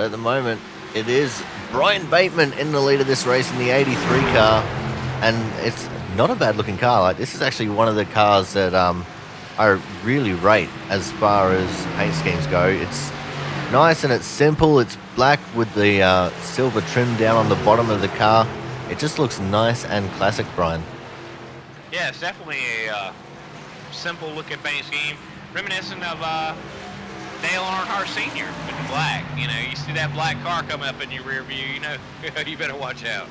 But at the moment, it is Brian Bateman in the lead of this race in the 83 car. And it's not a bad looking car. Like, this is actually one of the cars that I really rate as far as paint schemes go. It's nice and it's simple. It's black with the silver trim down on the bottom of the car. It just looks nice and classic, Brian. Yeah, it's definitely a simple looking paint scheme, reminiscent of Dale Earnhardt Sr. with the black. You know, you see that black car coming up in your rear view, you know, you better watch out.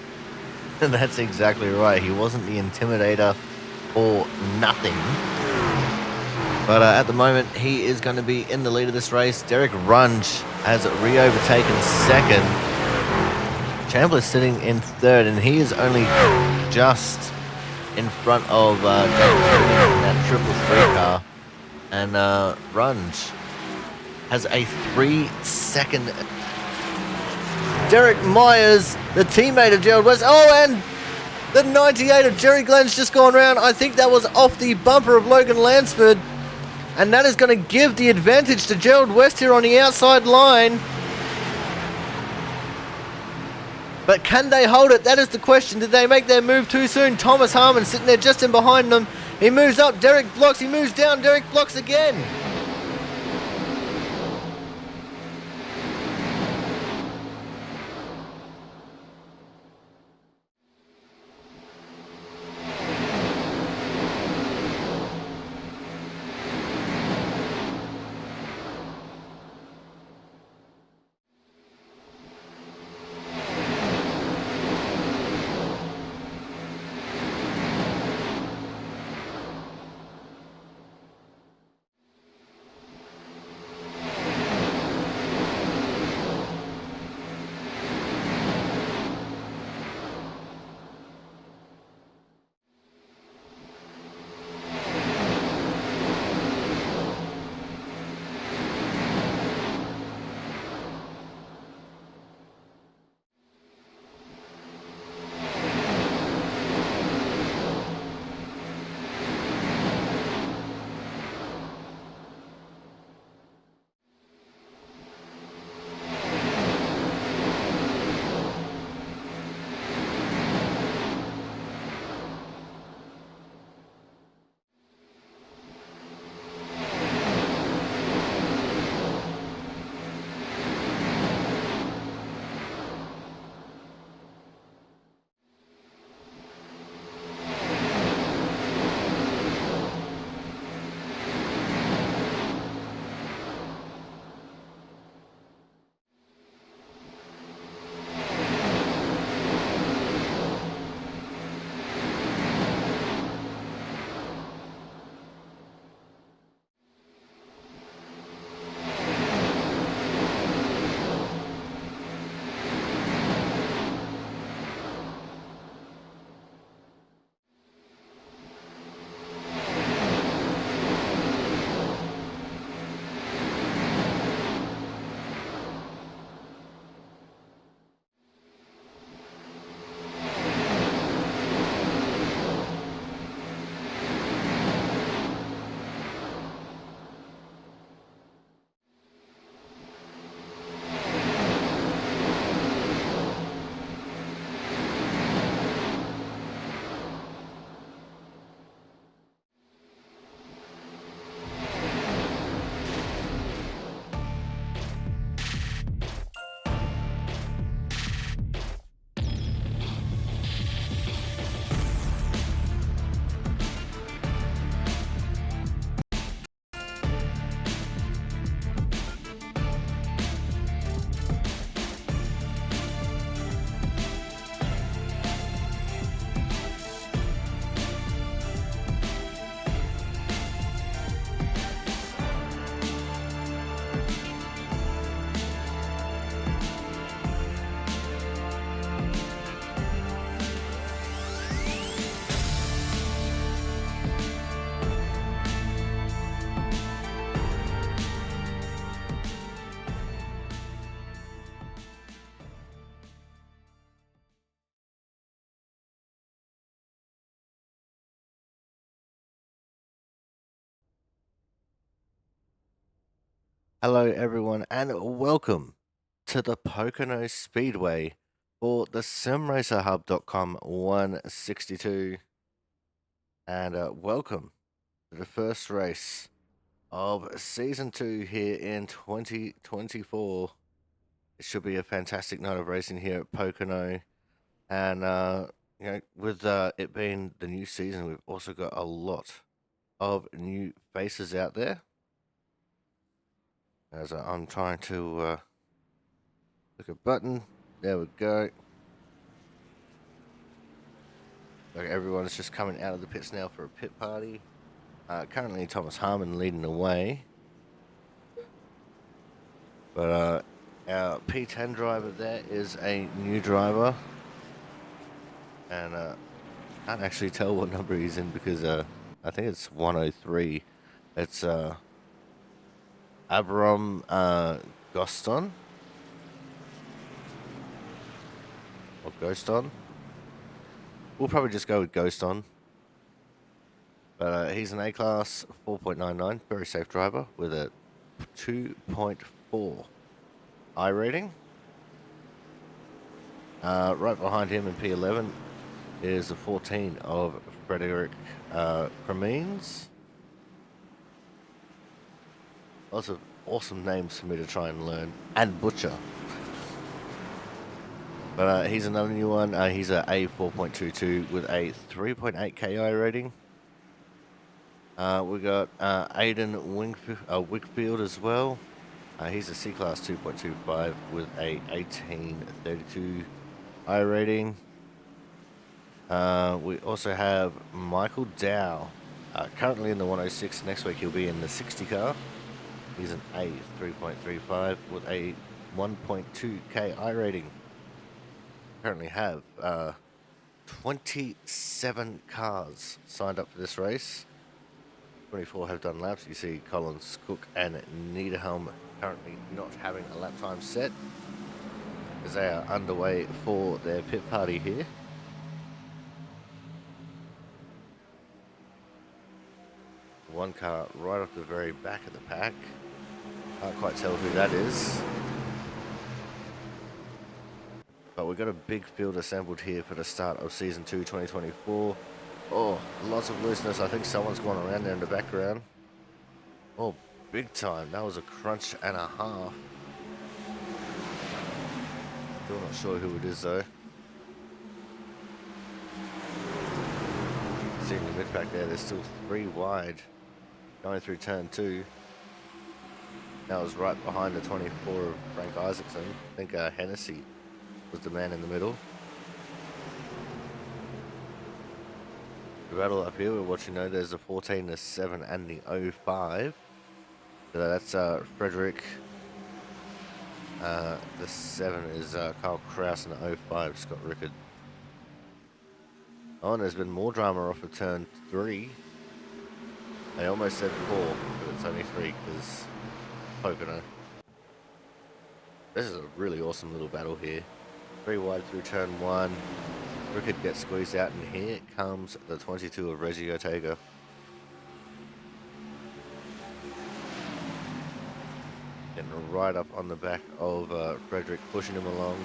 That's exactly right. He wasn't the Intimidator or nothing. But at the moment, he is going to be in the lead of this race. Derek Runge has re-overtaken second. Chandler's sitting in third, and he is only just in front of James in that 333 car. And Runge has a 3-second. Derek Myers, the teammate of Gerald West. Oh, and the 98 of Jerry Glenn's just gone round. I think that was off the bumper of Logan Lansford. And that is going to give the advantage to Gerald West here on the outside line. But can they hold it? That is the question. Did they make their move too soon? Thomas Harmon sitting there just in behind them. He moves up. Derek blocks. He moves down. Derek blocks again. Hello, everyone, and welcome to the Pocono Speedway for the SimRacerHub.com 162. And welcome to the first race of Season 2 here in 2024. It should be a fantastic night of racing here at Pocono. And, with it being the new season, we've also got a lot of new faces out there. As I'm trying to click a button. There we go. Everyone's just coming out of the pits now for a pit party. Currently, Thomas Harmon leading the way. But our P10 driver there is a new driver. And can't actually tell what number he's in because I think it's 103. It's Abram Goston. Or Ghoston. We'll probably just go with Ghost On. But he's an A-Class 4.99, very safe driver with a 2.4 I rating. Right behind him in P11 is the 14 of Frederick Cremines. Lots of awesome names for me to try and learn. And Butcher. But he's another new one. He's a A4.22 with a 3.8 KI rating. We got Aiden Wickfield as well. He's a C-Class 2.25 with a 1832 I rating. We also have Michael Dow, currently in the 106. Next week he'll be in the 60 car. He's an A3.35 with a 1.2 KI rating. Currently have 27 cars signed up for this race. 24 have done laps. You see Collins, Cook and Niederhelm currently not having a lap time set as they are underway for their pit party here. One car right off the very back of the pack. Can't quite tell who that is. But we've got a big field assembled here for the start of Season 2 2024. Oh, lots of looseness. I think someone's gone around there in the background. Oh, big time. That was a crunch and a half. Still not sure who it is though. Seeing the mid-pack there, there's still 3 wide going through turn 2. That was right behind the 24 of Frank Isaacson. I think Hennessy was the man in the middle. The battle up here, we're watching now, there's the 14, the 7 and the 05. So that's Frederick. The 7 is Kyle Kraus and the 05, Scott Rickard. Oh, and there's been more drama off of turn 3. I almost said 4, but it's only 3 because Pocono. This is a really awesome little battle here. 3 wide through turn 1. Rickard gets squeezed out, and here comes the 22 of Reggie Ortega. Getting right up on the back of Frederick, pushing him along.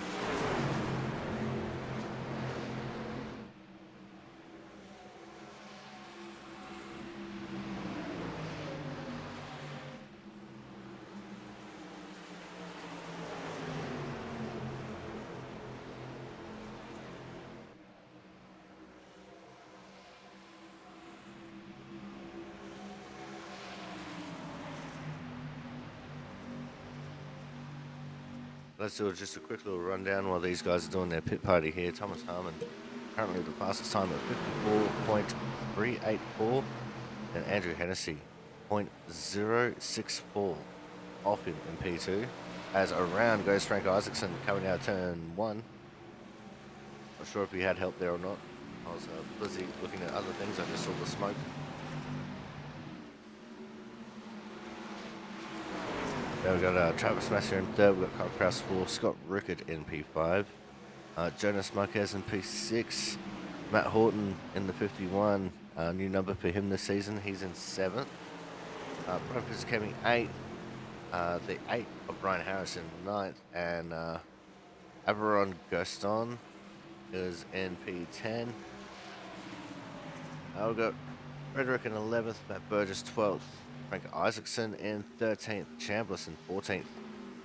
Let's do just a quick little rundown while these guys are doing their pit party here. Thomas Harmon, currently the fastest time at 54.384. And Andrew Hennessy, 0.064 off him in P2. As around goes Frank Isaacson coming out turn 1. Not sure if he had help there or not. I was busy looking at other things. I just saw the smoke. Then we've got Travis Masser in 3rd, we've got Kyle Kraus 4, Scott Rickard in P5, Jonas Marquez in P6, Matt Horton in the 51, new number for him this season, he's in 7th, Brad Fitzgerald 8th, the 8th of Brian Harrison, 9th, and Averon Gaston is in P10. We've got Frederick in 11th, Matt Burgess 12th, Frank Isaacson in 13th, Chambliss in 14th.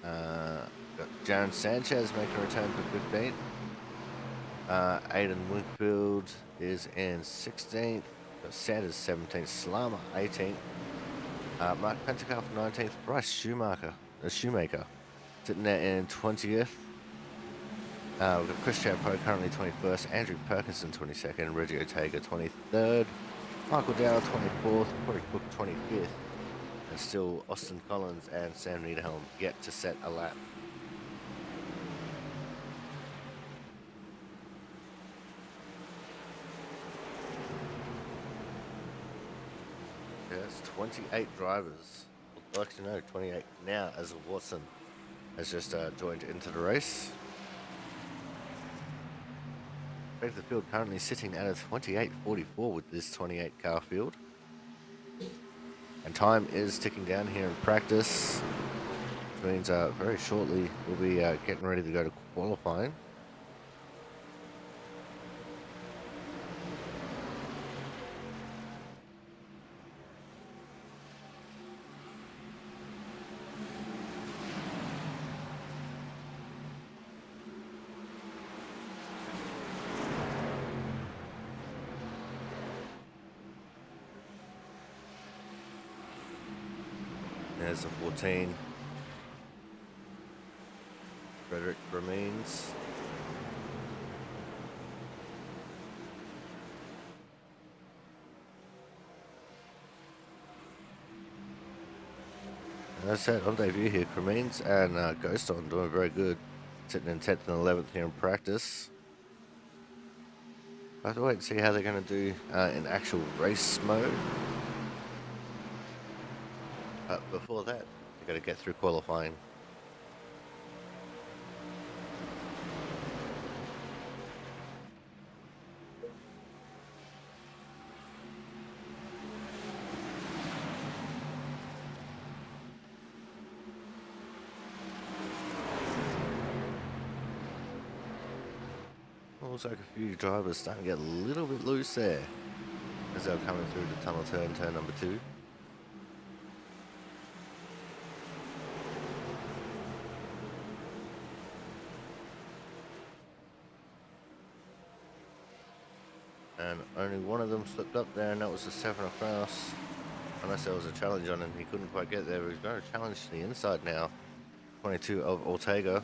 Got Jaron Sanchez making a return for 15th. Aiden Winkfield is in 16th. Got Sanders 17th, Slama 18th. Mark Pentecoff 19th, Bryce Shoemaker sitting there in 20th. We've got Chris Champo currently 21st, Andrew Perkinson 22nd, Reggie Ortega 23rd, Michael Dow 24th, Corey Cook 25th, and still Austin Collins and Sam Niederhelm yet to set a lap. There's 28 drivers. Well, actually, no, 28 now, as Watson has just joined into the race. The field currently sitting at a 28.44 with this 28 car field. And time is ticking down here in practice, which means very shortly we'll be getting ready to go to qualifying. There's a 14. Frederick remains. As I said, on debut here, Cremines and Ghost on doing very good. Sitting in 10th and 11th here in practice. I have to wait and see how they're going to do in actual race mode. But before that, they've got to get through qualifying. Looks like a few drivers starting to get a little bit loose there as they're coming through the tunnel turn number 2. And only one of them slipped up there, and that was the 7 across. Unless there was a challenge on him, he couldn't quite get there. But he's going to challenge to the inside now. 22 of Ortega.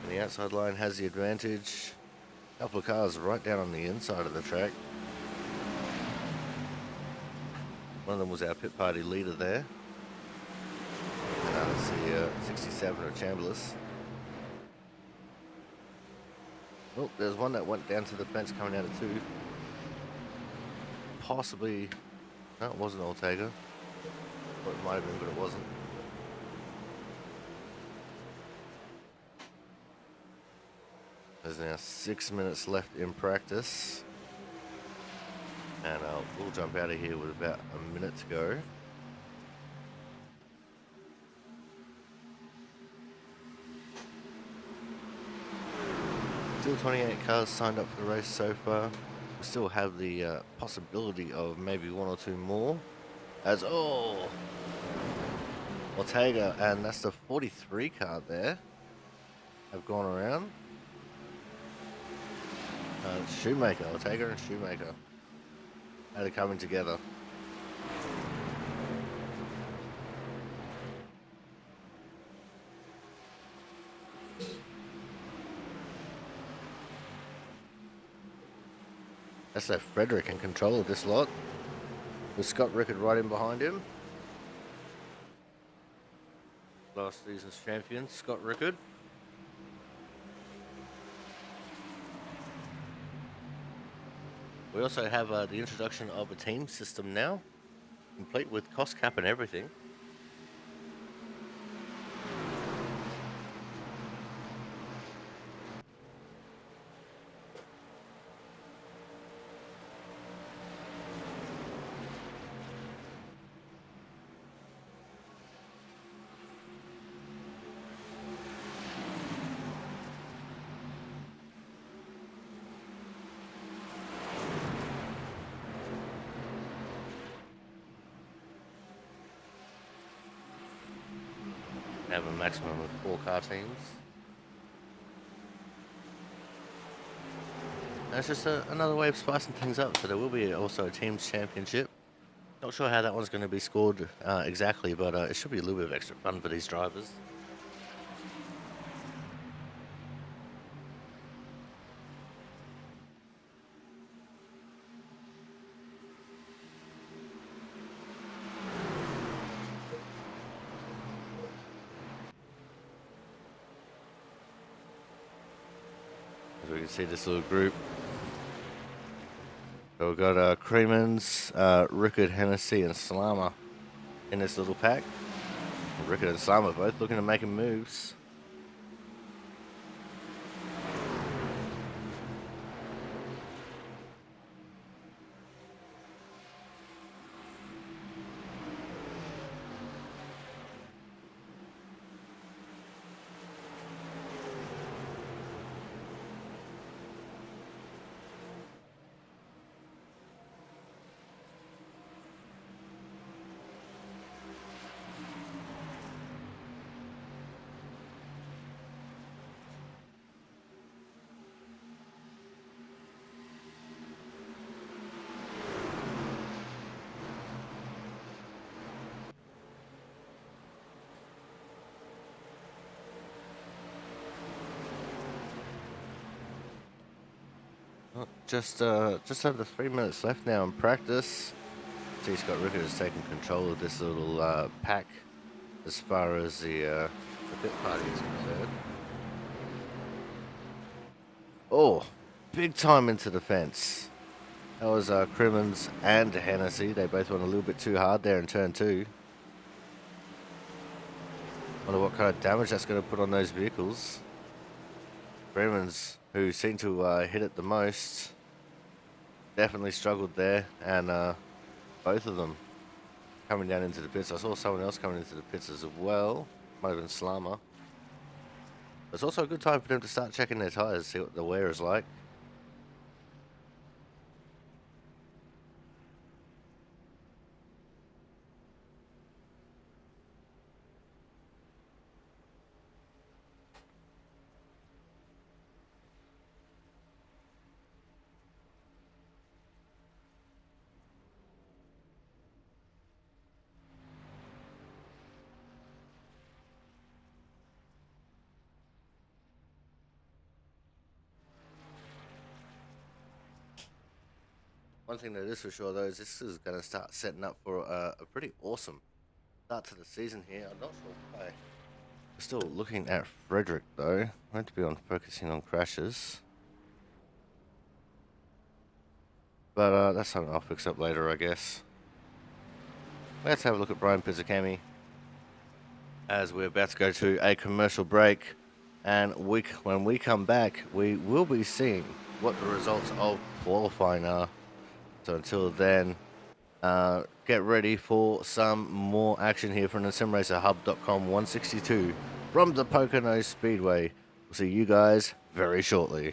And the outside line has the advantage. A couple of cars right down on the inside of the track. One of them was our pit party leader there. Let's see, 67 of Chambliss. Oh, there's one that went down to the fence coming out of 2. Possibly, no, it wasn't Ortega. Well, it might have been, but it wasn't. There's now 6 minutes left in practice. And we'll jump out of here with about a minute to go. Still 28 cars signed up for the race so far. We still have the possibility of maybe 1 or 2 more. As, Ortega, and that's the 43 car there, have gone around. Shoemaker, Ortega and Shoemaker. How they're coming together. That's left Frederick in control of this lot, with Scott Rickard right in behind him. Last season's champion, Scott Rickard. We also have the introduction of a team system now, complete with cost cap and everything. Have a maximum of 4 car teams. And it's just another way of spicing things up. So there will be also a teams championship. Not sure how that one's going to be scored exactly, but it should be a little bit of extra fun for these drivers. As we can see this little group. So we've got Creemans, Rickard, Hennessy, and Slama in this little pack. Rickard and Slama both looking to make moves. Just over 3 minutes left now in practice. See, Scott Rickard has taken control of this little pack as far as the pit party is concerned. Oh, big time into the fence. That was Crimmins and Hennessy. They both went a little bit too hard there in turn 2. Wonder what kind of damage that's going to put on those vehicles. Crimmins, who seemed to hit it the most, definitely struggled there, and both of them coming down into the pits. I saw someone else coming into the pits as well. Might have been Slama. It's also a good time for them to start checking their tyres, see what the wear is like. One thing that is for sure, though, is this is going to start setting up for a pretty awesome start to the season here. I'm not sure why. We're still looking at Frederick, though. Meant to be focusing on crashes. But that's something I'll fix up later, I guess. Let's have a look at Brian Pizzacami as we're about to go to a commercial break. And when we come back, we will be seeing what the results of qualifying are. So until then, get ready for some more action here from the SimRacerHub.com 162 from the Pocono Speedway. We'll see you guys very shortly.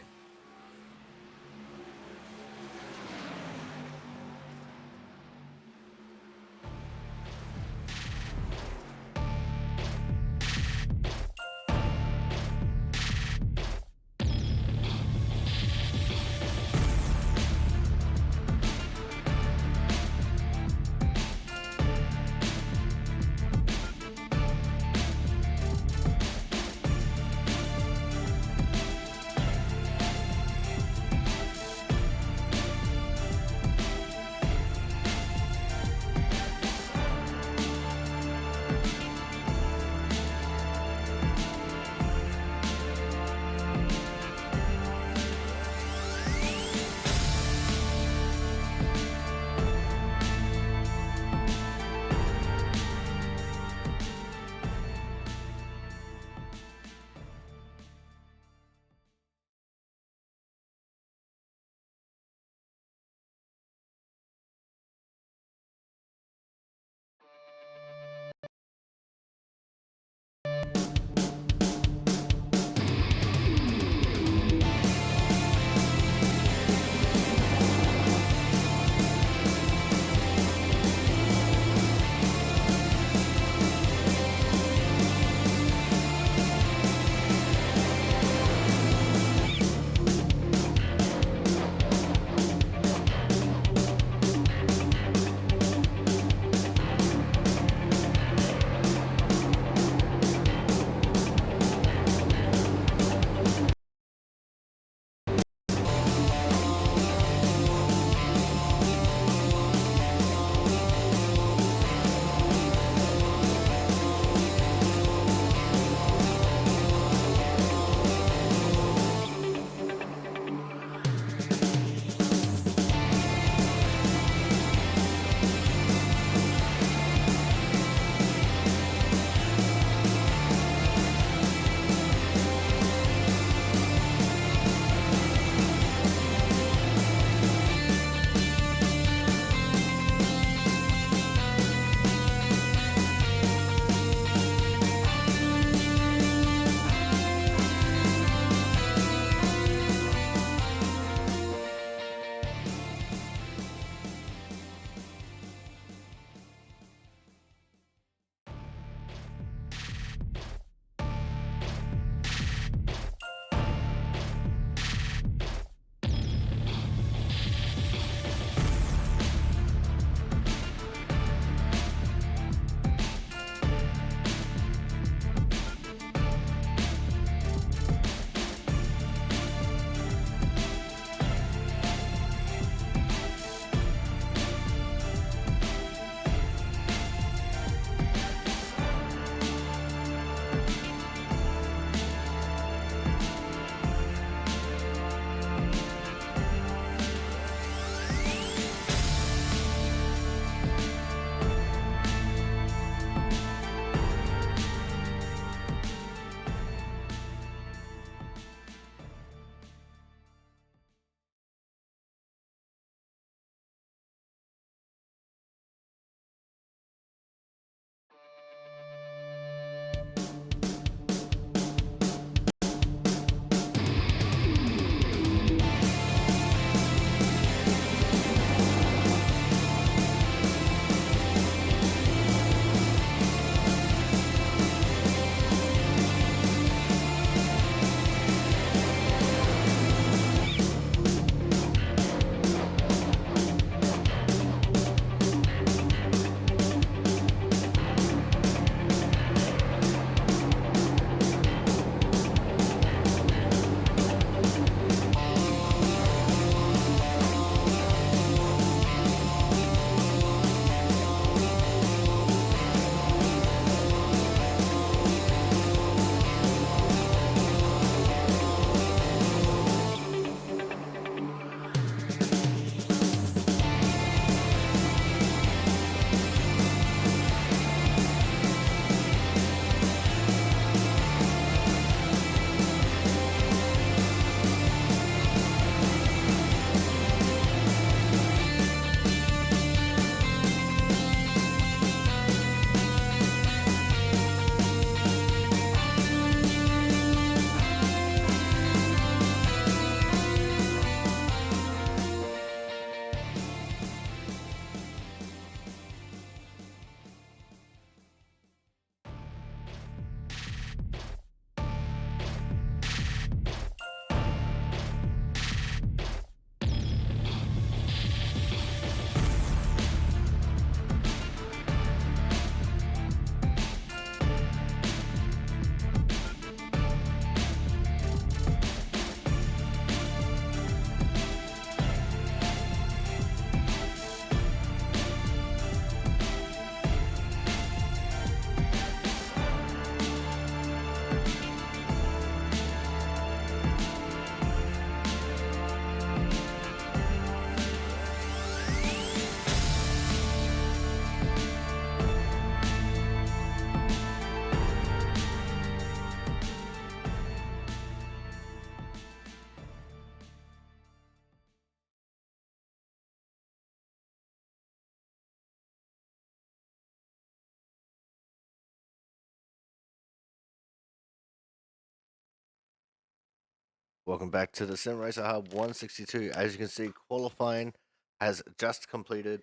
Welcome back to the Sim Racer Hub 162. As you can see, qualifying has just completed.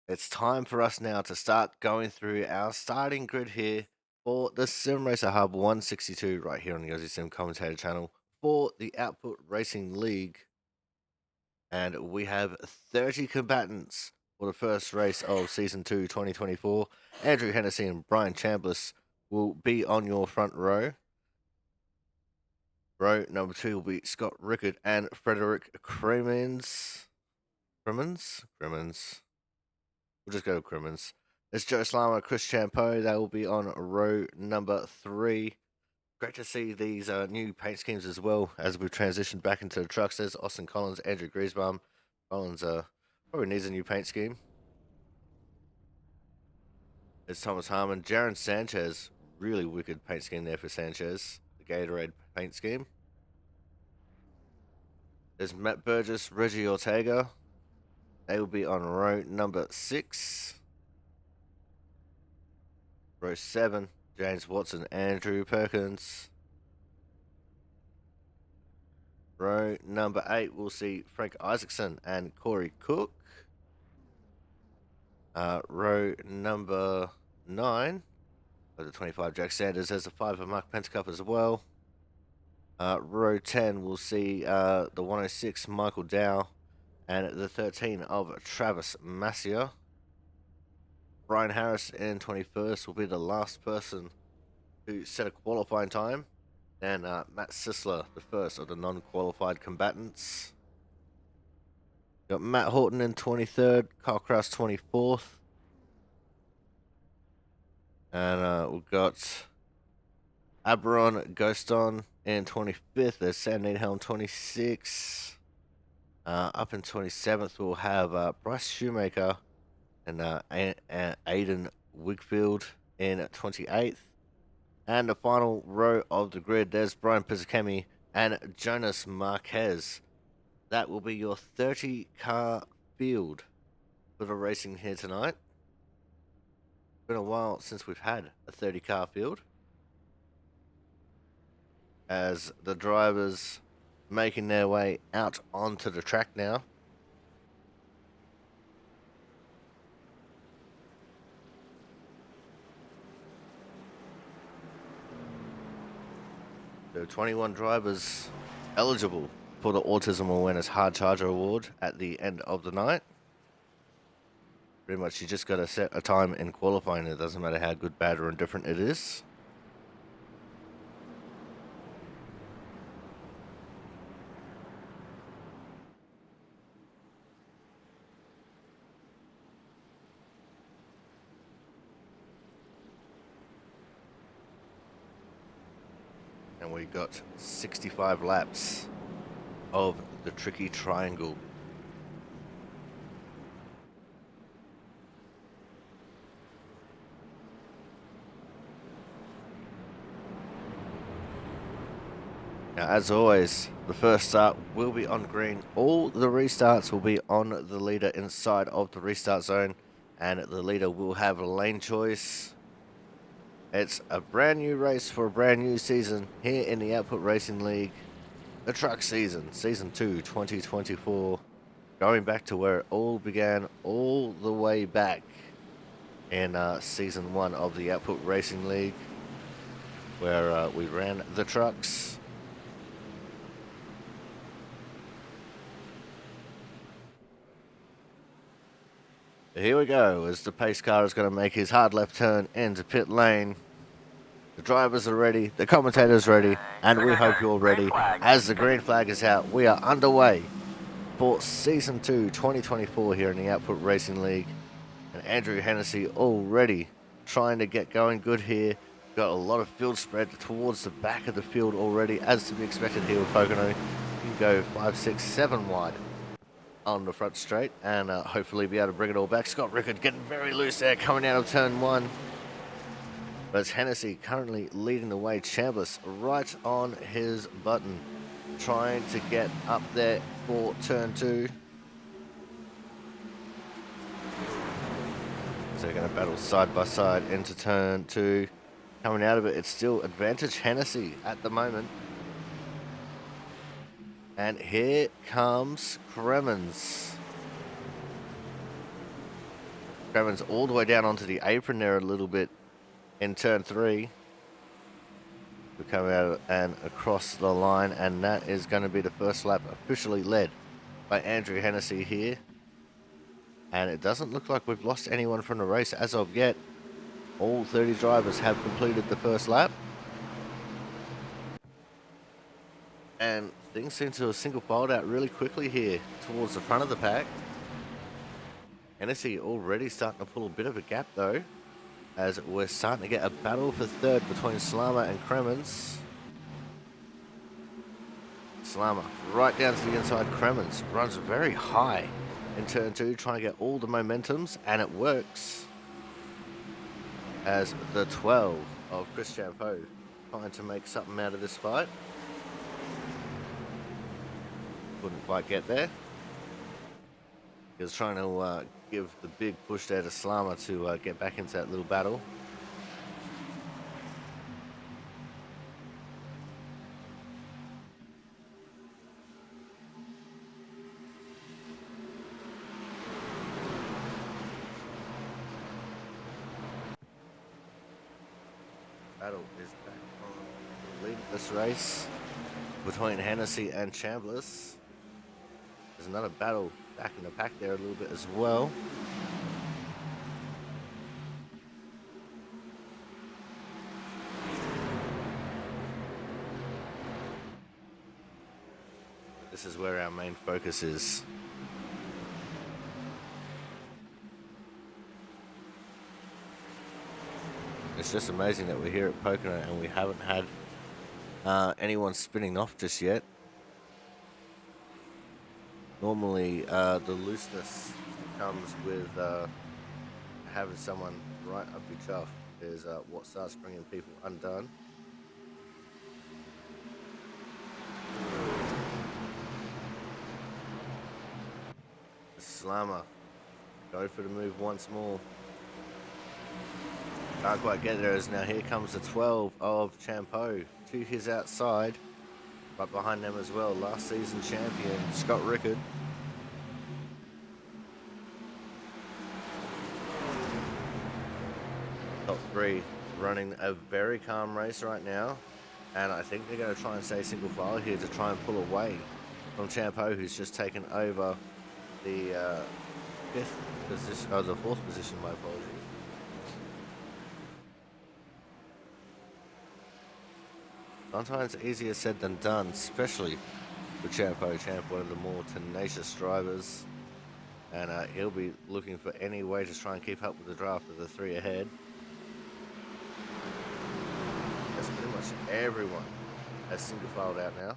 It's time for us now to start going through our starting grid here for the Sim Racer Hub 162 right here on the Aussie Sim Commentator channel for the Output Racing League. And we have 30 combatants for the first race of Season 2 2024. Andrew Hennessy and Brian Chambliss will be on your front row. Row number 2 will be Scott Rickard and Frederick Cremens. Cremens? We'll just go with Cremens. There's Joe Slama, Chris Champeau. They will be on row number 3. Great to see these new paint schemes as well as we've transitioned back into the trucks. There's Austin Collins, Andrew Griesbaum. Collins probably needs a new paint scheme. There's Thomas Harmon, Jaron Sanchez. Really wicked paint scheme there for Sanchez. The Gatorade paint scheme. There's Matt Burgess, Reggie Ortega. They will be on row number 6. Row 7, James Watson, Andrew Perkins. Row number 8, we'll see Frank Isaacson and Corey Cook. Row number 9, for the 25, Jack Sanders. There's a 5 of Mark Pentecup as well. Row 10, we'll see the 106, Michael Dow, and the 13 of Travis Massier. Brian Harris in 21st will be the last person to set a qualifying time. And Matt Sisler, the first of the non-qualified combatants. Got Matt Horton in 23rd, Kyle Kraus 24th. And we've got Aberon Ghoston in 25th. There's Sam Needhelm 26. Up in 27th, we'll have Bryce Shoemaker and Aiden Wigfield in 28th. And the final row of the grid, there's Brian Pizzakemi and Jonas Marquez. That will be your 30-car field for the racing here tonight. It's been a while since we've had a 30-car field, as the drivers making their way out onto the track now. There are 21 drivers eligible for the Autism Awareness Hard Charger Award at the end of the night. Pretty much you just got to set a time in qualifying. It doesn't matter how good, bad, or indifferent it is. And we got 65 laps of the tricky triangle. Now, as always, the first start will be on green. All the restarts will be on the leader inside of the restart zone, and the leader will have lane choice. It's a brand new race for a brand new season here in the Output Racing League. The truck season, Season 2 2024. Going back to where it all began, all the way back in Season 1 of the Output Racing League, where we ran the trucks. Here we go, as the pace car is going to make his hard left turn into pit lane. The drivers are ready, the commentators ready, and we hope you're ready. As the green flag is out, we are underway for Season 2 2024 here in the Output Racing League. And Andrew Hennessy already trying to get going good here. Got a lot of field spread towards the back of the field already, as to be expected here with Pocono. You can go 5, 6, 7 wide on the front straight and hopefully be able to bring it all back. Scott Rickard getting very loose there coming out of turn 1. But it's Hennessy currently leading the way. Chambliss right on his button, trying to get up there for turn 2. So they're going to battle side by side into turn 2. Coming out of it, it's still advantage Hennessy at the moment. And here comes Kremens. Kremens all the way down onto the apron there a little bit in turn 3. We come out and across the line, and that is going to be the first lap officially led by Andrew Hennessy here. And it doesn't look like we've lost anyone from the race as of yet. All 30 drivers have completed the first lap. And things seem to have single filed out really quickly here towards the front of the pack. Hennessy already starting to pull a bit of a gap though, as we're starting to get a battle for third between Slama and Kremens. Slama right down to the inside. Kremens runs very high in turn 2, trying to get all the momentums, and it works. As the 12 of Chris Champeau trying to make something out of this fight. Couldn't quite get there. He was trying to give the big push there to Slama to get back into that little battle. Battle is back on the lead of this race between Hennessy and Chambliss. There's another battle back in the pack there a little bit as well. This is where our main focus is. It's just amazing that we're here at Pocono and we haven't had anyone spinning off just yet. Normally, the looseness comes with having someone right up your chuff is what starts bringing people undone. Slama, go for the move once more. Can't quite get there as now here comes the 12 of Champeau to his outside. Right behind them as well, last season champion Scott Rickard. Top 3 running a very calm race right now. And I think they're going to try and stay single file here to try and pull away from Champeau, who's just taken over the 5th position, the 4th position, my apologies. Sometimes easier said than done, especially with Champeau. Champ, one of the more tenacious drivers, and he'll be looking for any way to try and keep up with the draft of the 3 ahead. That's pretty much everyone has single filed out now.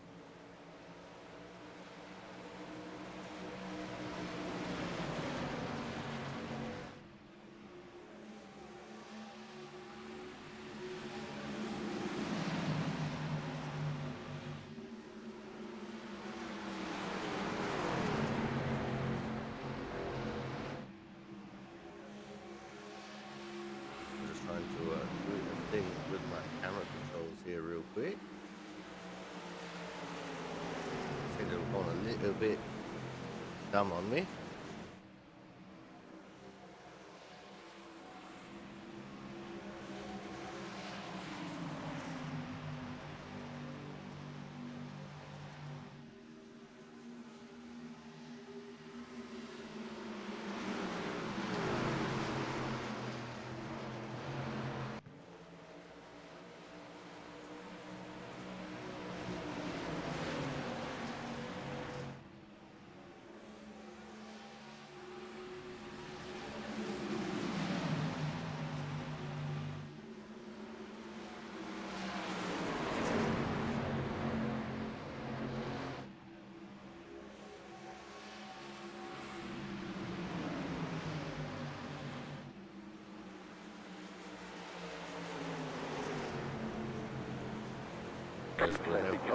Trying to do a thing with my camera controls here real quick. Seems to have gone a little bit dumb on me.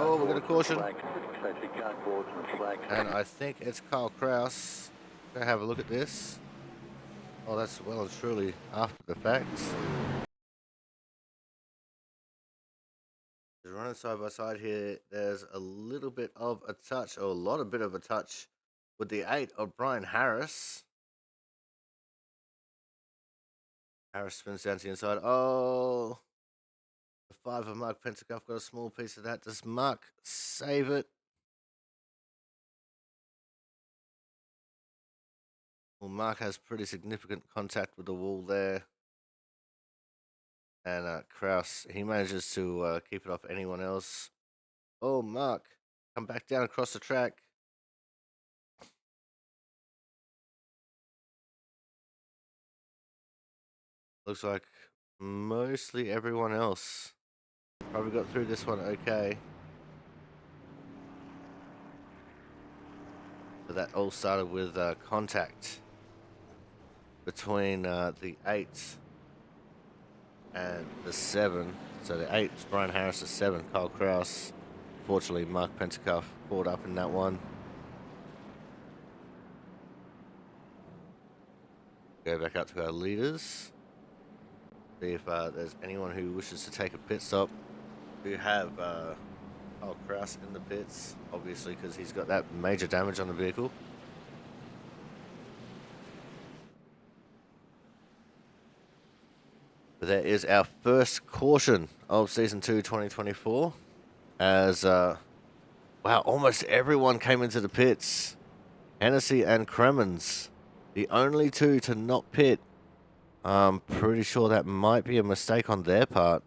Oh, we're going to caution. And I think it's Kyle Kraus. Going to have a look at this. Oh, that's well and truly after the fact. He's running side by side here. There's a little bit of a touch, or a lot of bit of a touch, with the 8 of Brian Harris. Harris spins down to the inside. Oh, the 5 of Mark Pentacuff got a small piece of that. Does Mark save it? Well, Mark has pretty significant contact with the wall there. And Kraus, he manages to keep it off anyone else. Oh, Mark, come back down across the track. Looks like mostly everyone else probably got through this one okay. But that all started with contact between the 8 and the 7. So the 8 is Brian Harris, the 7, Kyle Kraus. Fortunately, Mark Pentacuff caught up in that one. Go back up to our leaders. See if there's anyone who wishes to take a pit stop. We have Kyle Kraus in the pits, obviously, because he's got that major damage on the vehicle. But that is our first caution of Season 2 2024. As, wow, almost everyone came into the pits. Hennessy and Kremens, the only 2 to not pit. I'm pretty sure that might be a mistake on their part.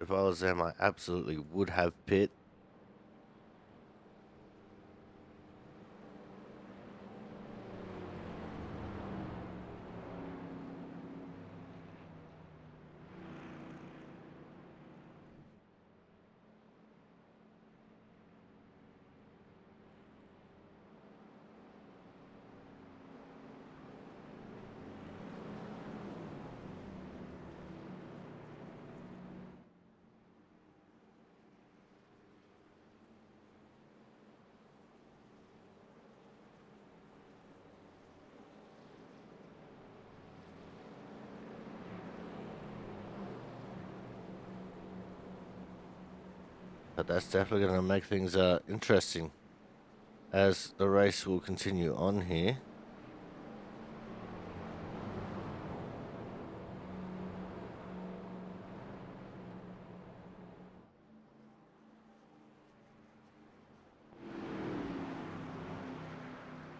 If I was them, I absolutely would have pit. But that's definitely going to make things interesting as the race will continue on here.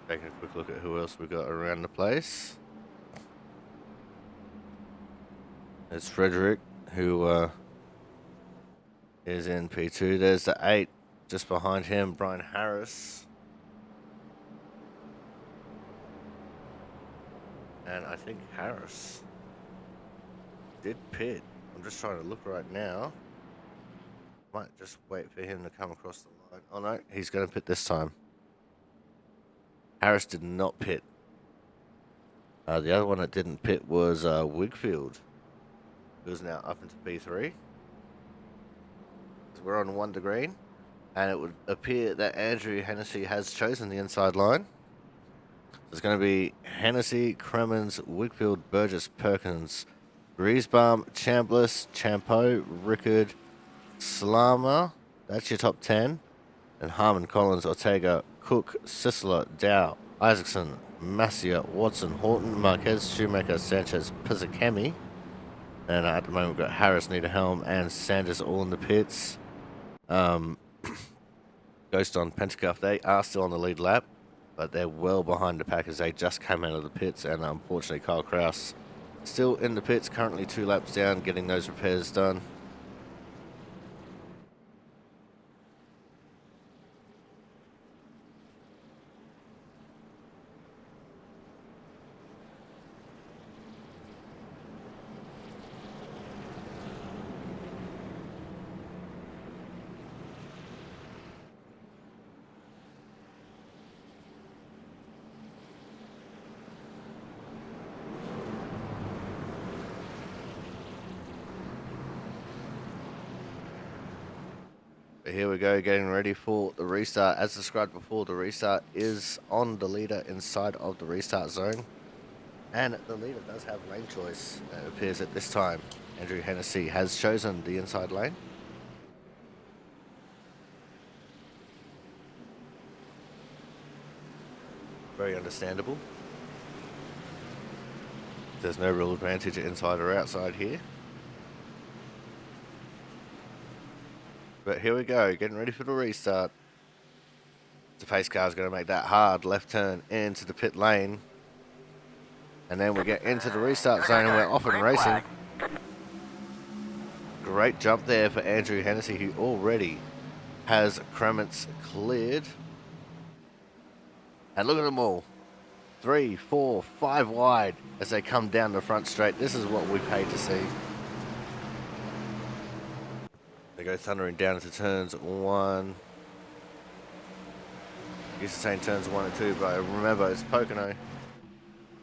Taking a quick look at who else we got around the place. There's Frederick, who is in P2. There's the 8 just behind him, Brian Harris. And I think Harris did pit. I'm just trying to look right now. Might just wait for him to come across the line. Oh no, he's going to pit this time. Harris did not pit. The other one that didn't pit was Wigfield, who's now up into P3. So we're on 1 to green, and it would appear that Andrew Hennessy has chosen the inside line. So it's going to be Hennessy, Kremens, Wigfield, Burgess, Perkins, Griesbaum, Chambliss, Champeau, Rickard, Slammer. That's your top 10. And Harmon, Collins, Ortega, Cook, Sisler, Dow, Isaacson, Massia, Watson, Horton, Marquez, Shoemaker, Sanchez, Pizzakemi. And at the moment we've got Harris, Niederhelm, and Sanders all in the pits. Ghost on Pentacuff, they are still on the lead lap, but they're well behind the pack as they just came out of the pits. And unfortunately Kyle Kraus still in the pits, currently 2 laps down, getting those repairs done. But here we go, getting ready for the restart. As described before, the restart is on the leader inside of the restart zone. And the leader does have lane choice, it appears at this time. Andrew Hennessy has chosen the inside lane. Very understandable. There's no real advantage inside or outside here. But here we go, getting ready for the restart. The pace car is going to make that hard left turn into the pit lane. And then we get into the restart zone and we're off and racing. Great jump there for Andrew Hennessy, who already has Kremets cleared. And look at them all. 3, 4, 5 wide as they come down the front straight. This is what we paid to see. They go thundering down into turns 1. Used to saying turns 1 and 2, but remember it's Pocono.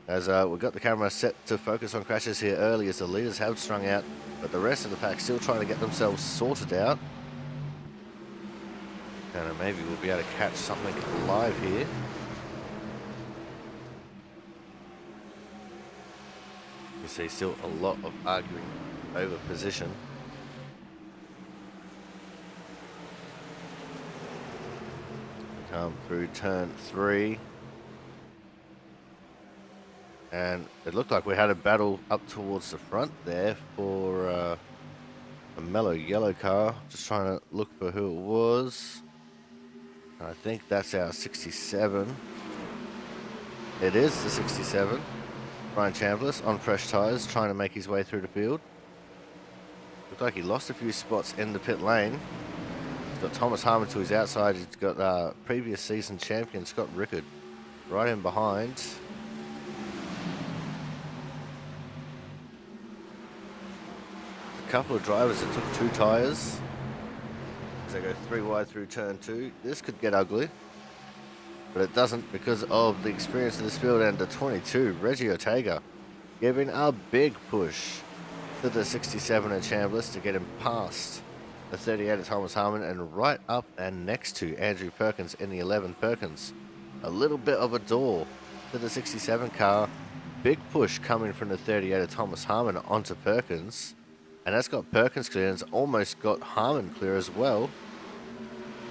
As we've got the camera set to focus on crashes here early as the leaders have strung out, but the rest of the pack still trying to get themselves sorted out. And maybe we'll be able to catch something live here. You see still a lot of arguing over position. Come through turn 3. And it looked like we had a battle up towards the front there for a mellow yellow car. Just trying to look for who it was. I think that's our 67. It is the 67. Ryan Chambliss on fresh tyres, trying to make his way through the field. Looked like he lost a few spots in the pit lane. He's got Thomas Harmon to his outside. He's got previous season champion Scott Rickard right in behind. A couple of drivers that took 2 tyres as they go 3 wide through turn 2. This could get ugly, but it doesn't because of the experience of this field. And the 22, Reggie Ortega, giving a big push to the 67 at Chambliss to get him past the 38 at Thomas Harmon and right up and next to Andrew Perkins in the 11 Perkins. A little bit of a door to the 67 car. Big push coming from the 38 at Thomas Harmon onto Perkins. And that's got Perkins clear, and it's almost got Harmon clear as well.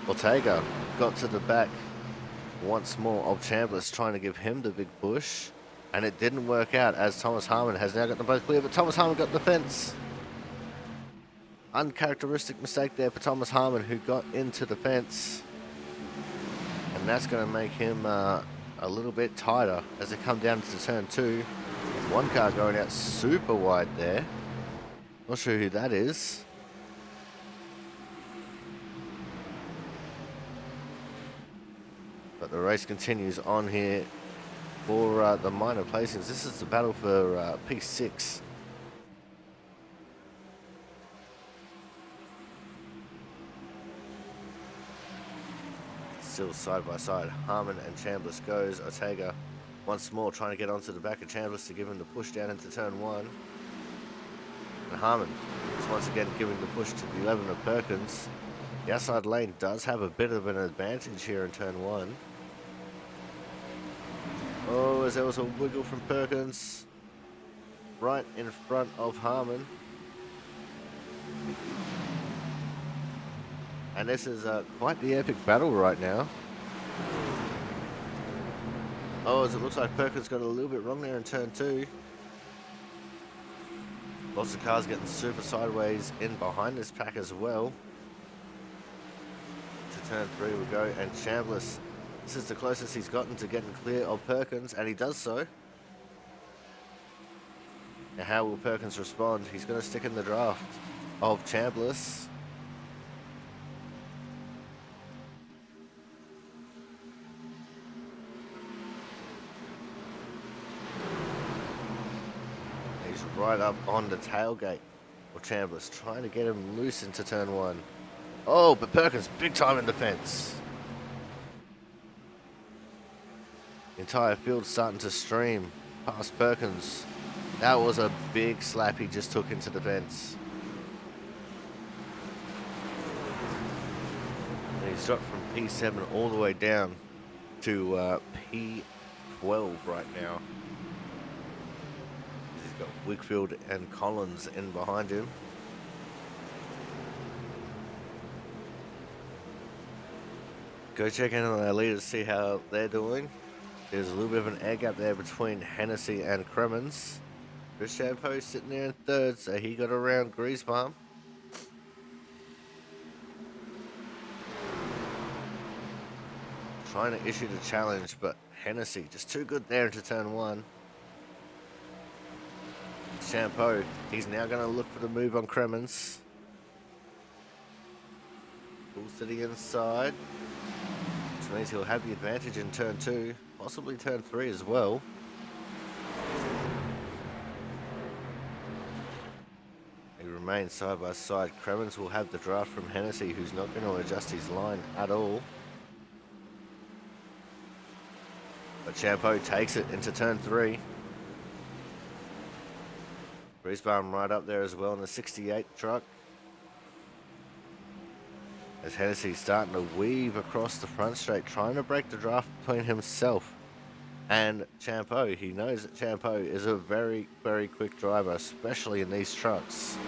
Ortega got to the back once more of Chambliss, trying to give him the big push. And it didn't work out as Thomas Harmon has now got them both clear, but Thomas Harmon got the fence. Uncharacteristic mistake there for Thomas Harmon, who got into the fence. And that's going to make him a little bit tighter as they come down to turn 2. One car going out super wide there. Not sure who that is. But the race continues on here for the minor placings. This is the battle for P6. Still side by side, Harmon and Chambliss goes. Ortega once more trying to get onto the back of Chambliss to give him the push down into turn 1. And Harmon is once again giving the push to the 11 of Perkins. The outside lane does have a bit of an advantage here in turn 1. Oh, as there was a wiggle from Perkins right in front of Harmon. And this is quite the epic battle right now. Oh, as it looks like Perkins got a little bit wrong there in turn 2. Lots of cars getting super sideways in behind this pack as well. To turn 3 we go, and Chambliss, this is the closest he's gotten to getting clear of Perkins, and he does so. Now how will Perkins respond? He's going to stick in the draft of Chambliss. Right up on the tailgate of Chambliss, trying to get him loose into turn 1. Oh, but Perkins big time in the fence. The entire field starting to stream past Perkins. That was a big slap he just took into the fence. He's dropped from P7 all the way down to P12 right now. He's got Wickfield and Collins in behind him. Go check in on our leaders, see how they're doing. There's a little bit of an air gap there between Hennessy and Cremens. Chris Champeau sitting there in third, so he got around Griesbaum. Trying to issue the challenge, but Hennessy just too good there into turn one. Champeau, he's now going to look for the move on Cremens. Pulls to the inside, which means he'll have the advantage in turn two, possibly turn three as well. They remain side by side. Cremens will have the draft from Hennessy, who's not going to adjust his line at all. But Champeau takes it into turn three. Griesbaum right up there as well in the 68 truck. As Hennessy starting to weave across the front straight, trying to break the draft between himself and Champeau. He knows that Champeau is a very, very quick driver, especially in these trucks.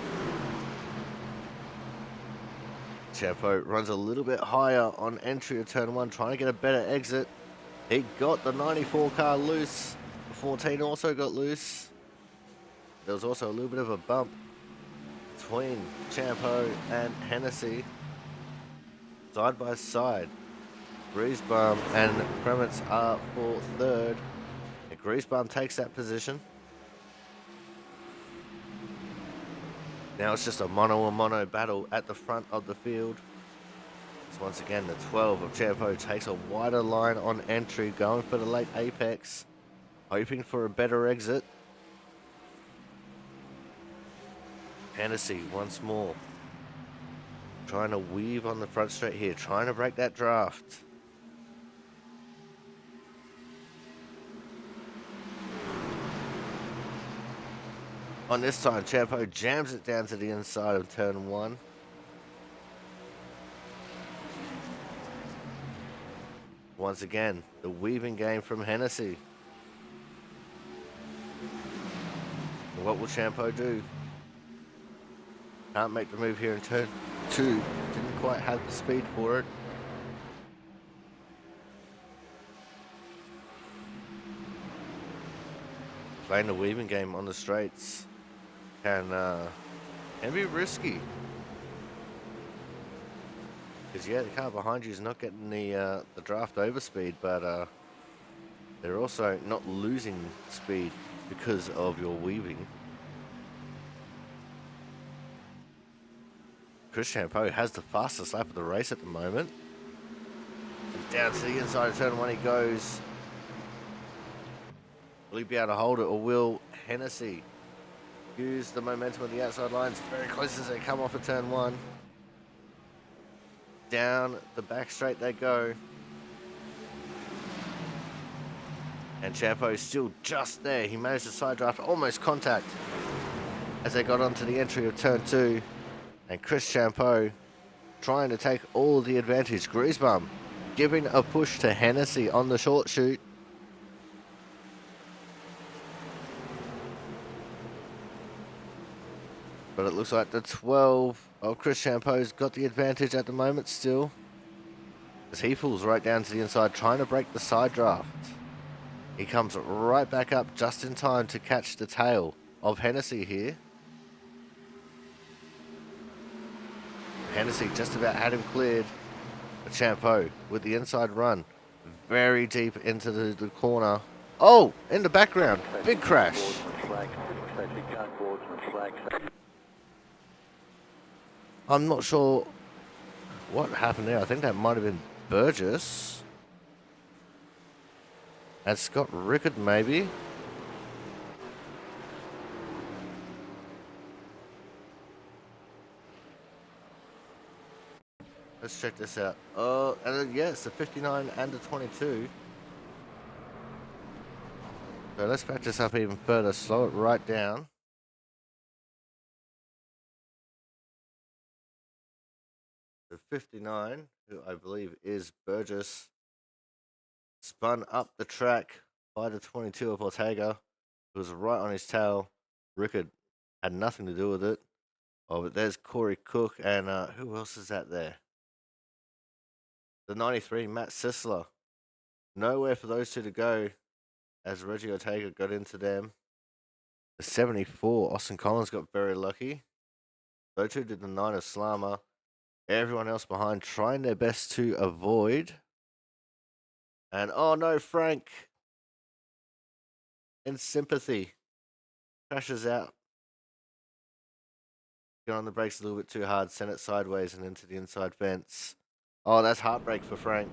Champeau runs a little bit higher on entry of turn one, trying to get a better exit. He got the 94 car loose. The 14 also got loose. There was also a little bit of a bump between Champeau and Hennessy. Side by side. Griesbaum and Cremens are for third. And Griesbaum takes that position. Now it's just a mono battle at the front of the field. So once again, the 12 of Champeau takes a wider line on entry, going for the late apex, hoping for a better exit. Hennessy once more, trying to weave on the front straight here, trying to break that draft. On this time, Champeau jams it down to the inside of turn one. Once again, the weaving game from Hennessy. And what will Champeau do? Can't make the move here in turn two. Didn't quite have the speed for it. Playing the weaving game on the straights can be risky. Because yeah, the car behind you is not getting the draft over speed, but they're also not losing speed because of your weaving. Chris Champeau has the fastest lap of the race at the moment. And down to the inside of turn one he goes. Will he be able to hold it, or will Hennessy use the momentum of the outside lines very close as they come off of turn one? Down the back straight they go. And Champeau is still just there. He managed to side draft, almost contact, as they got onto the entry of turn two. And Chris Champeau trying to take all the advantage. Griesbaum giving a push to Hennessy on the short shoot. But it looks like the 12 of Chris Champeau's got the advantage at the moment still, as he pulls right down to the inside, trying to break the side draft. He comes right back up just in time to catch the tail of Hennessy here. Hennessy just about had him cleared. But Champeau with the inside run, very deep into the corner. Oh, in the background, big crash. I'm not sure what happened there. I think that might have been Burgess. And Scott Rickard, maybe. Let's check this out. Oh, and then, yes, the 59 and the 22. So let's back this up even further. Slow it right down. The 59, who I believe is Burgess, spun up the track by the 22 of Ortega. It was right on his tail. Rickard had nothing to do with it. Oh, but there's Corey Cook, and who else is that there? The 93, Matt Sisler. Nowhere for those two to go as Reggie Ortega got into them. The 74, Austin Collins got very lucky. Those two did the 9 of Slammer. Everyone else behind trying their best to avoid. And oh no, Frank, in sympathy, crashes out. Got on the brakes a little bit too hard, sent it sideways and into the inside fence. Oh, that's heartbreak for Frank.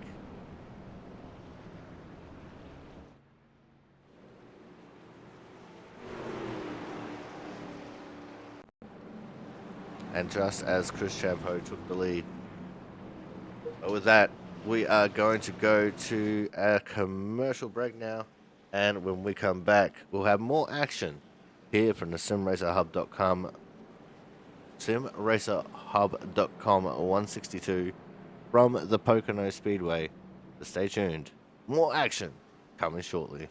And just as Chris Champo took the lead. But with that, we are going to go to a commercial break now. And when we come back, we'll have more action here from the simracerhub.com 162 from the Pocono Speedway. So stay tuned. More action coming shortly.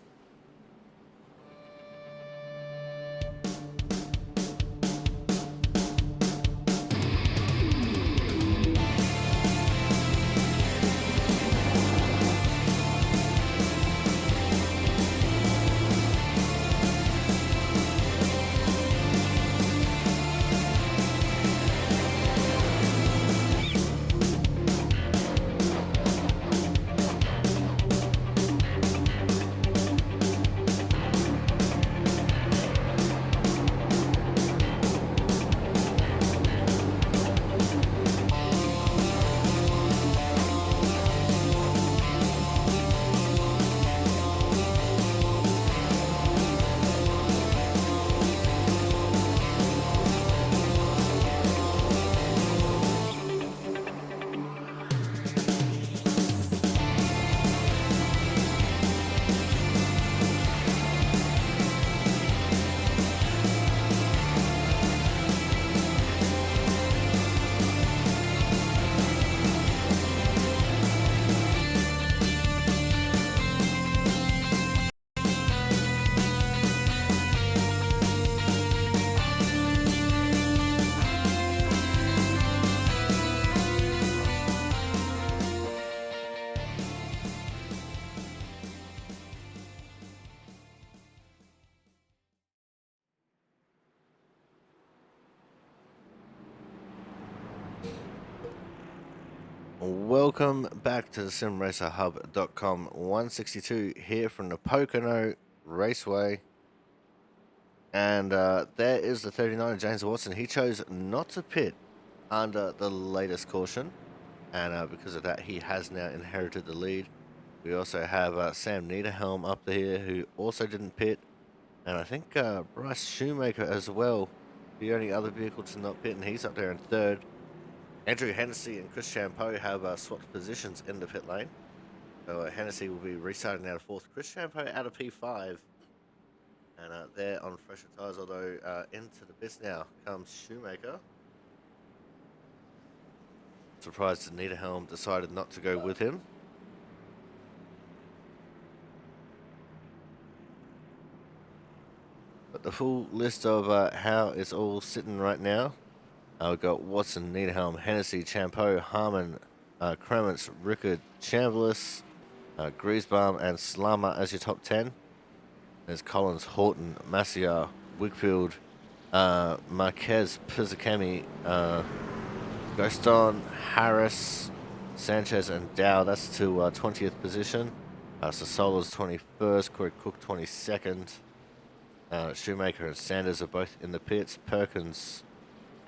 Welcome back to the simracerhub.com 162 here from the Pocono Raceway. And there is the 39 James Watson. He chose not to pit under the latest caution. And because of that, he has now inherited the lead. We also have Sam Niederhelm up there who also didn't pit. And I think Bryce Shoemaker as well, the only other vehicle to not pit, and he's up there in third. Andrew Hennessy and Chris Champo have swapped positions in the pit lane. So Hennessy will be restarting out of fourth. Chris Champo out of P5. And they're on fresher tyres, although into the pits now comes Shoemaker. Surprised that Niederhelm decided not to go with him. But the full list of how it's all sitting right now. We've got Watson, Niederhelm, Hennessy, Champo, Harmon, Kremens, Rickard, Chambliss, Griesbaum, and Slammer as your top 10. There's Collins, Horton, Massiar, Wigfield, Marquez, Pizzacami, Ghoston, Harris, Sanchez, and Dow. That's to 20th position. Sasola's 21st, Corey Cook 22nd. Shoemaker and Sanders are both in the pits. Perkins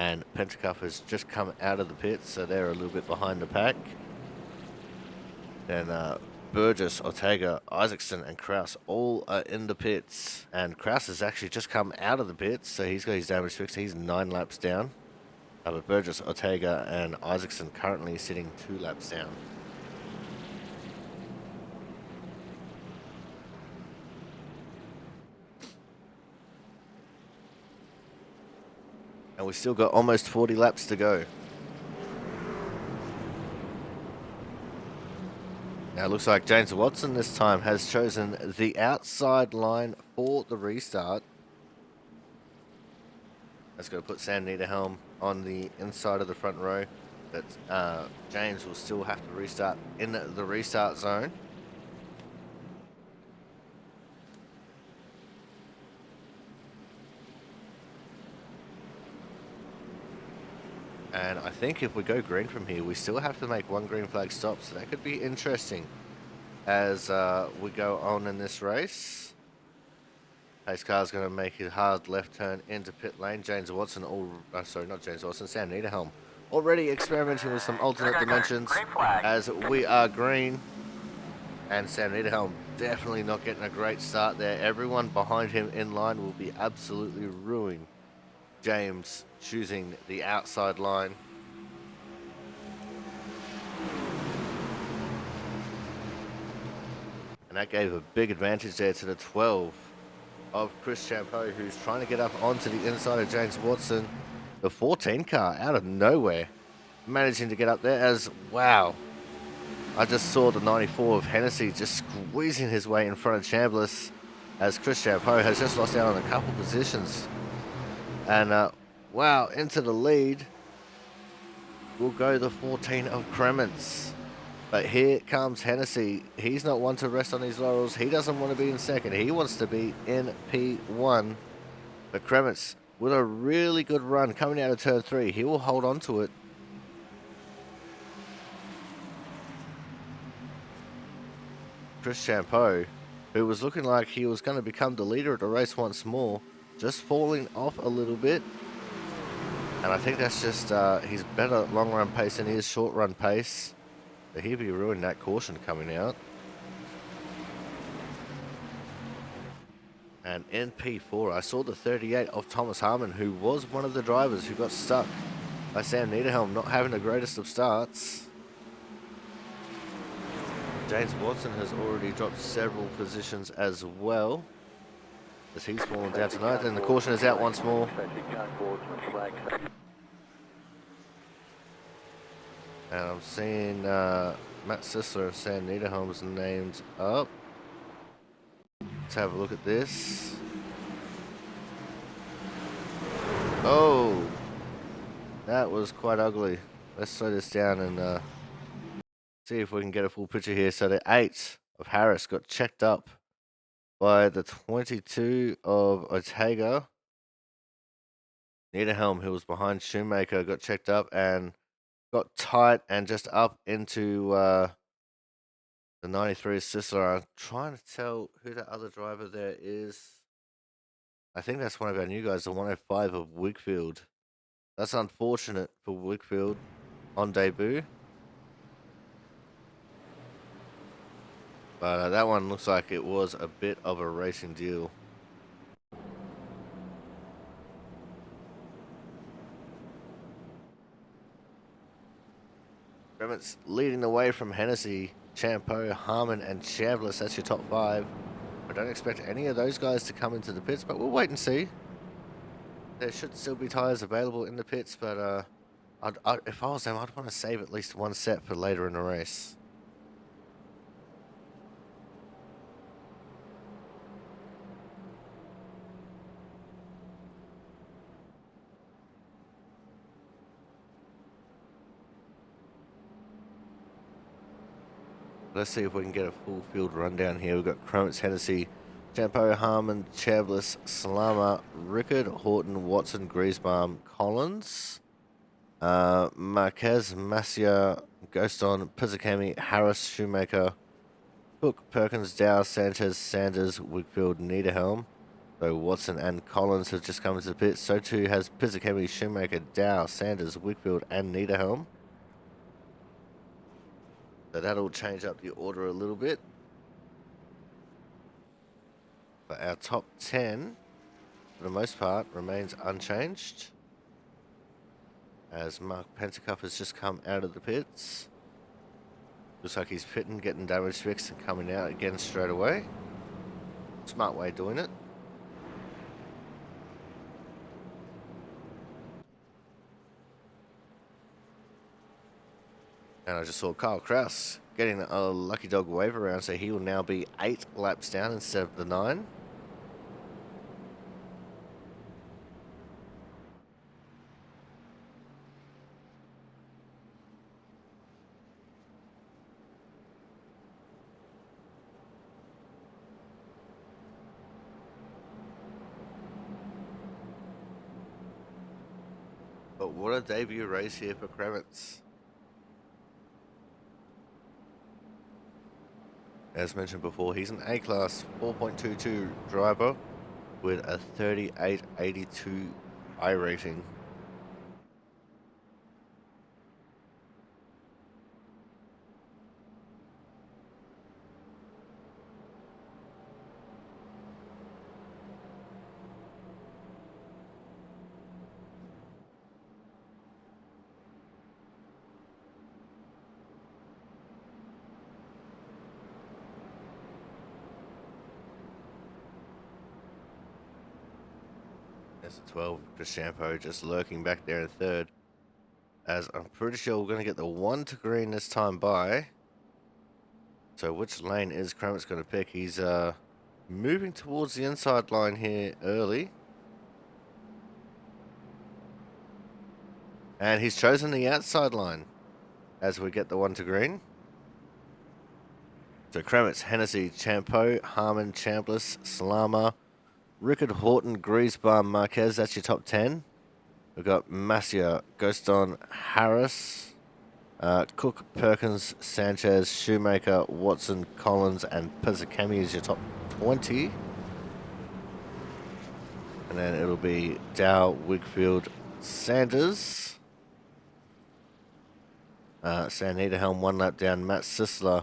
and Pentacuff has just come out of the pits, so they're a little bit behind the pack. Then Burgess, Ortega, Isaacson, and Kraus all are in the pits. And Kraus has actually just come out of the pits, so he's got his damage fixed. He's 9 laps down. But Burgess, Ortega, and Isaacson currently sitting 2 laps down. And we've still got almost 40 laps to go. Now it looks like James Watson this time has chosen the outside line for the restart. That's going to put Sam Niederhelm on the inside of the front row. But James will still have to restart in the restart zone. And I think if we go green from here, we still have to make one green flag stop. So that could be interesting as we go on in this race. Pace car's going to make a hard left turn into pit lane. James Watson, sorry, not James Watson, Sam Niederhelm, already experimenting with some alternate dimensions as we are green. And Sam Niederhelm definitely not getting a great start there. Everyone behind him in line will be absolutely ruined. James choosing the outside line. And that gave a big advantage there to the 12 of Chris Champeau, who's trying to get up onto the inside of James Watson. The 14 car out of nowhere managing to get up there as, wow, I just saw the 94 of Hennessy just squeezing his way in front of Chambliss as Chris Champeau has just lost out on a couple positions. And wow, into the lead will go the 14 of Kremens. But here comes Hennessy. He's not one to rest on his laurels. He doesn't want to be in second. He wants to be in P1. But Kremens with a really good run coming out of turn 3. He will hold on to it. Chris Champeau, who was looking like he was going to become the leader of the race once more, just falling off a little bit. And I think that's just his better long run pace than his short run pace. But he'll be ruining that caution coming out. And in P4, I saw the 38 of Thomas Harmon, who was one of the drivers who got stuck by Sam Niederhelm, not having the greatest of starts. James Watson has already dropped several positions as well, as he's fallen down tonight. And the caution is out once more. And I'm seeing Matt Sisler and Sam Niederhelm's names up. Let's have a look at this. Oh, that was quite ugly. Let's slow this down and see if we can get a full picture here. So the 8 of Harris got checked up by the 22 of Ortega. Niederhelm, who was behind Shoemaker, got checked up and got tight and just up into the 93 of Sisler. I'm trying to tell who the other driver there is. I think that's one of our new guys, the 105 of Wigfield. That's unfortunate for Wigfield on debut. But that one looks like it was a bit of a racing deal. Remets leading the way from Hennessy, Champeau, Harmon, and Chambliss. That's your top 5. I don't expect any of those guys to come into the pits, but we'll wait and see. There should still be tyres available in the pits, but if I was them, I'd want to save at least one set for later in the race. Let's see if we can get a full field rundown here. We've got Kromets, Hennessy, Champeau, Harmon, Chambliss, Salama, Rickard, Horton, Watson, Griesbaum, Collins, Marquez, Masia, Ghoston, Pizzicami, Harris, Shoemaker, Cook, Perkins, Dow, Sanchez, Sanders, Wigfield, Niederhelm. So Watson and Collins have just come into the pit. So too has Pizzicami, Shoemaker, Dow, Sanders, Wigfield, and Niederhelm. So that'll change up the order a little bit. But our top 10, for the most part, remains unchanged. As Mark Pentacup has just come out of the pits. Looks like he's pitting, getting damage fixed, and coming out again straight away. Smart way of doing it. And I just saw Kyle Kraus getting a lucky dog wave around, so he will now be 8 laps down instead of the 9. But what a debut race here for Kravitz. As mentioned before, he's an A-Class 4.22 driver with a 38.82 I rating. There's a 12, Deschampo just lurking back there in third. As I'm pretty sure we're going to get the 1 to green this time by. So which lane is Kravitz going to pick? He's moving towards the inside line here early. And he's chosen the outside line as we get the 1 to green. So Kravitz, Hennessy, Champo, Harmon, Chambliss, Salama, Rickard, Horton, Griesbaum, Marquez. That's your top 10. We've got Masia, Ghoston, Harris, Cook, Perkins, Sanchez, Shoemaker, Watson, Collins, and Pizzakemi is your top 20. And then it'll be Dow, Wigfield, Sanders. San Niederhelm 1 lap down. Matt Sisler,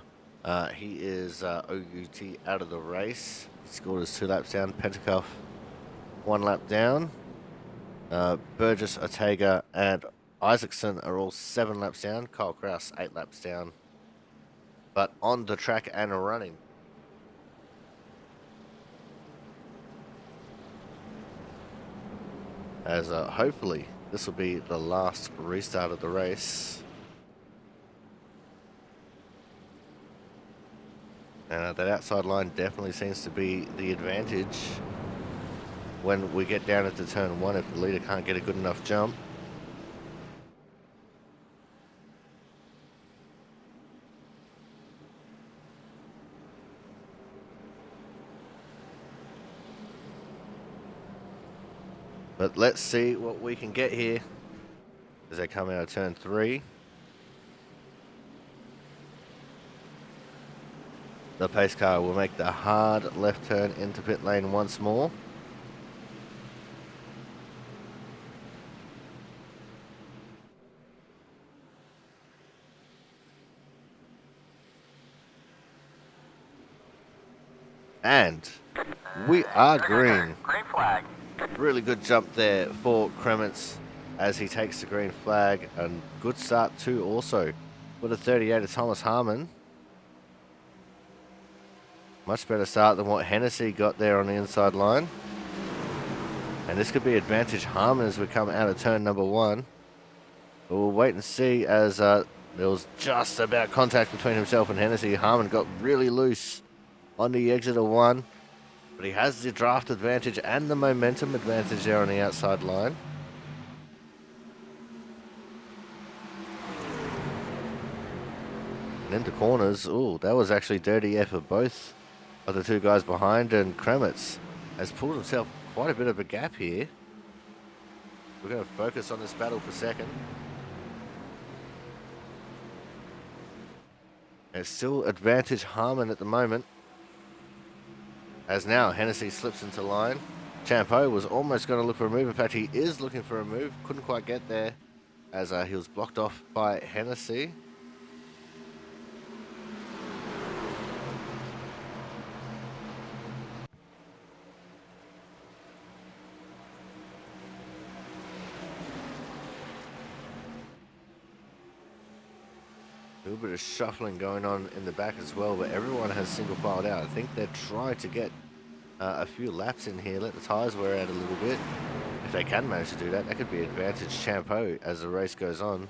he is OUT out of the race. He scored his 2 laps down. Pentacuff 1 lap down. Burgess, Ortega, and Isaacson are all 7 laps down. Kyle Kraus 8 laps down. But on the track and running. As hopefully this will be the last restart of the race. And that outside line definitely seems to be the advantage when we get down into turn 1 if the leader can't get a good enough jump. But let's see what we can get here as they come out of turn 3. The pace car will make the hard left turn into pit lane once more. And we are green. Green flag. Really good jump there for Kremets as he takes the green flag. And good start too also with a 38 of Thomas Harmon. Much better start than what Hennessy got there on the inside line. And this could be advantage Harmon as we come out of turn number 1. But we'll wait and see as there was just about contact between himself and Hennessy. Harmon got really loose on the exit of 1. But he has the draft advantage and the momentum advantage there on the outside line. And into corners. Ooh, that was actually dirty F for both of the 2 guys behind. And Kremets has pulled himself quite a bit of a gap here. We're going to focus on this battle for second. It's still advantage Harmon at the moment. As now Hennessy slips into line. Champo was almost going to look for a move. In fact, he is looking for a move. Couldn't quite get there as he was blocked off by Hennessy. A little bit of shuffling going on in the back as well, but everyone has single filed out. I think they're trying to get a few laps in here, let the tyres wear out a little bit. If they can manage to do that, that could be advantage Champo as the race goes on.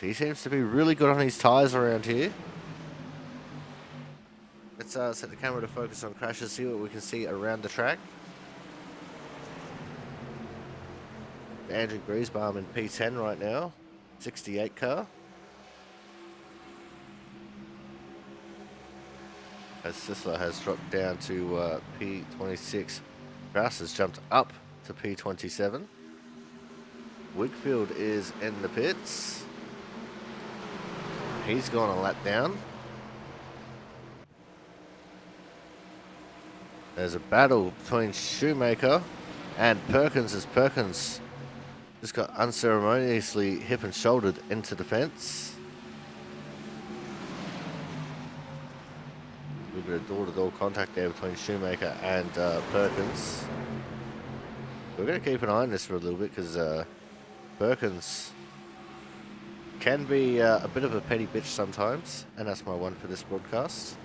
He seems to be really good on his tyres around here. Let's set the camera to focus on crashes, see what we can see around the track. Andrew Griesbaum in P10 right now, 68 car. As Sisler has dropped down to P26. Kraus has jumped up to P27. Wigfield is in the pits. He's gone a lap down. There's a battle between Shoemaker and Perkins as Perkins just got unceremoniously hip and shouldered into the fence. A little bit of door-to-door contact there between Shoemaker and Perkins. We're going to keep an eye on this for a little bit because Perkins can be a bit of a petty bitch sometimes, and that's my one for this broadcast.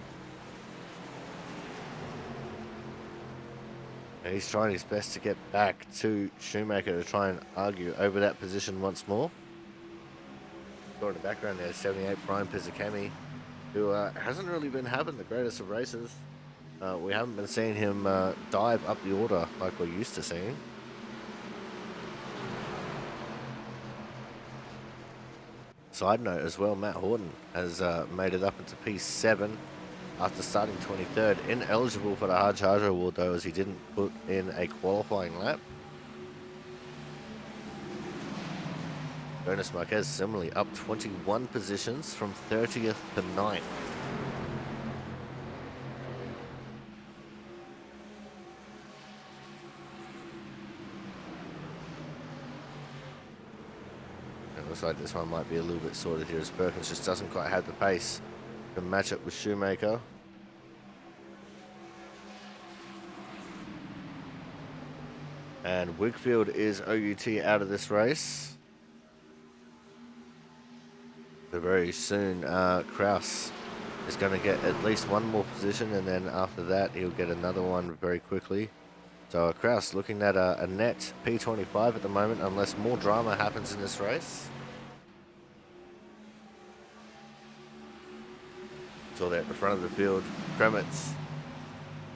And he's trying his best to get back to Shoemaker to try and argue over that position once more. In the background there, 78 Brian Pizzicami, who hasn't really been having the greatest of races. We haven't been seeing him dive up the order like we're used to seeing. Side note as well, Matt Horton has made it up into P7 after starting 23rd. Ineligible for the Hard Charger Award though, as he didn't put in a qualifying lap. Jonas Marquez similarly up 21 positions from 30th to 9th. It looks like this one might be a little bit sorted here as Perkins just doesn't quite have the pace to match up with Shoemaker. And Wigfield is OUT out of this race. So very soon, Kraus is going to get at least one more position, and then after that, he'll get another one very quickly. So Kraus looking at a net P25 at the moment, unless more drama happens in this race. Saw there at the front of the field, Kremitz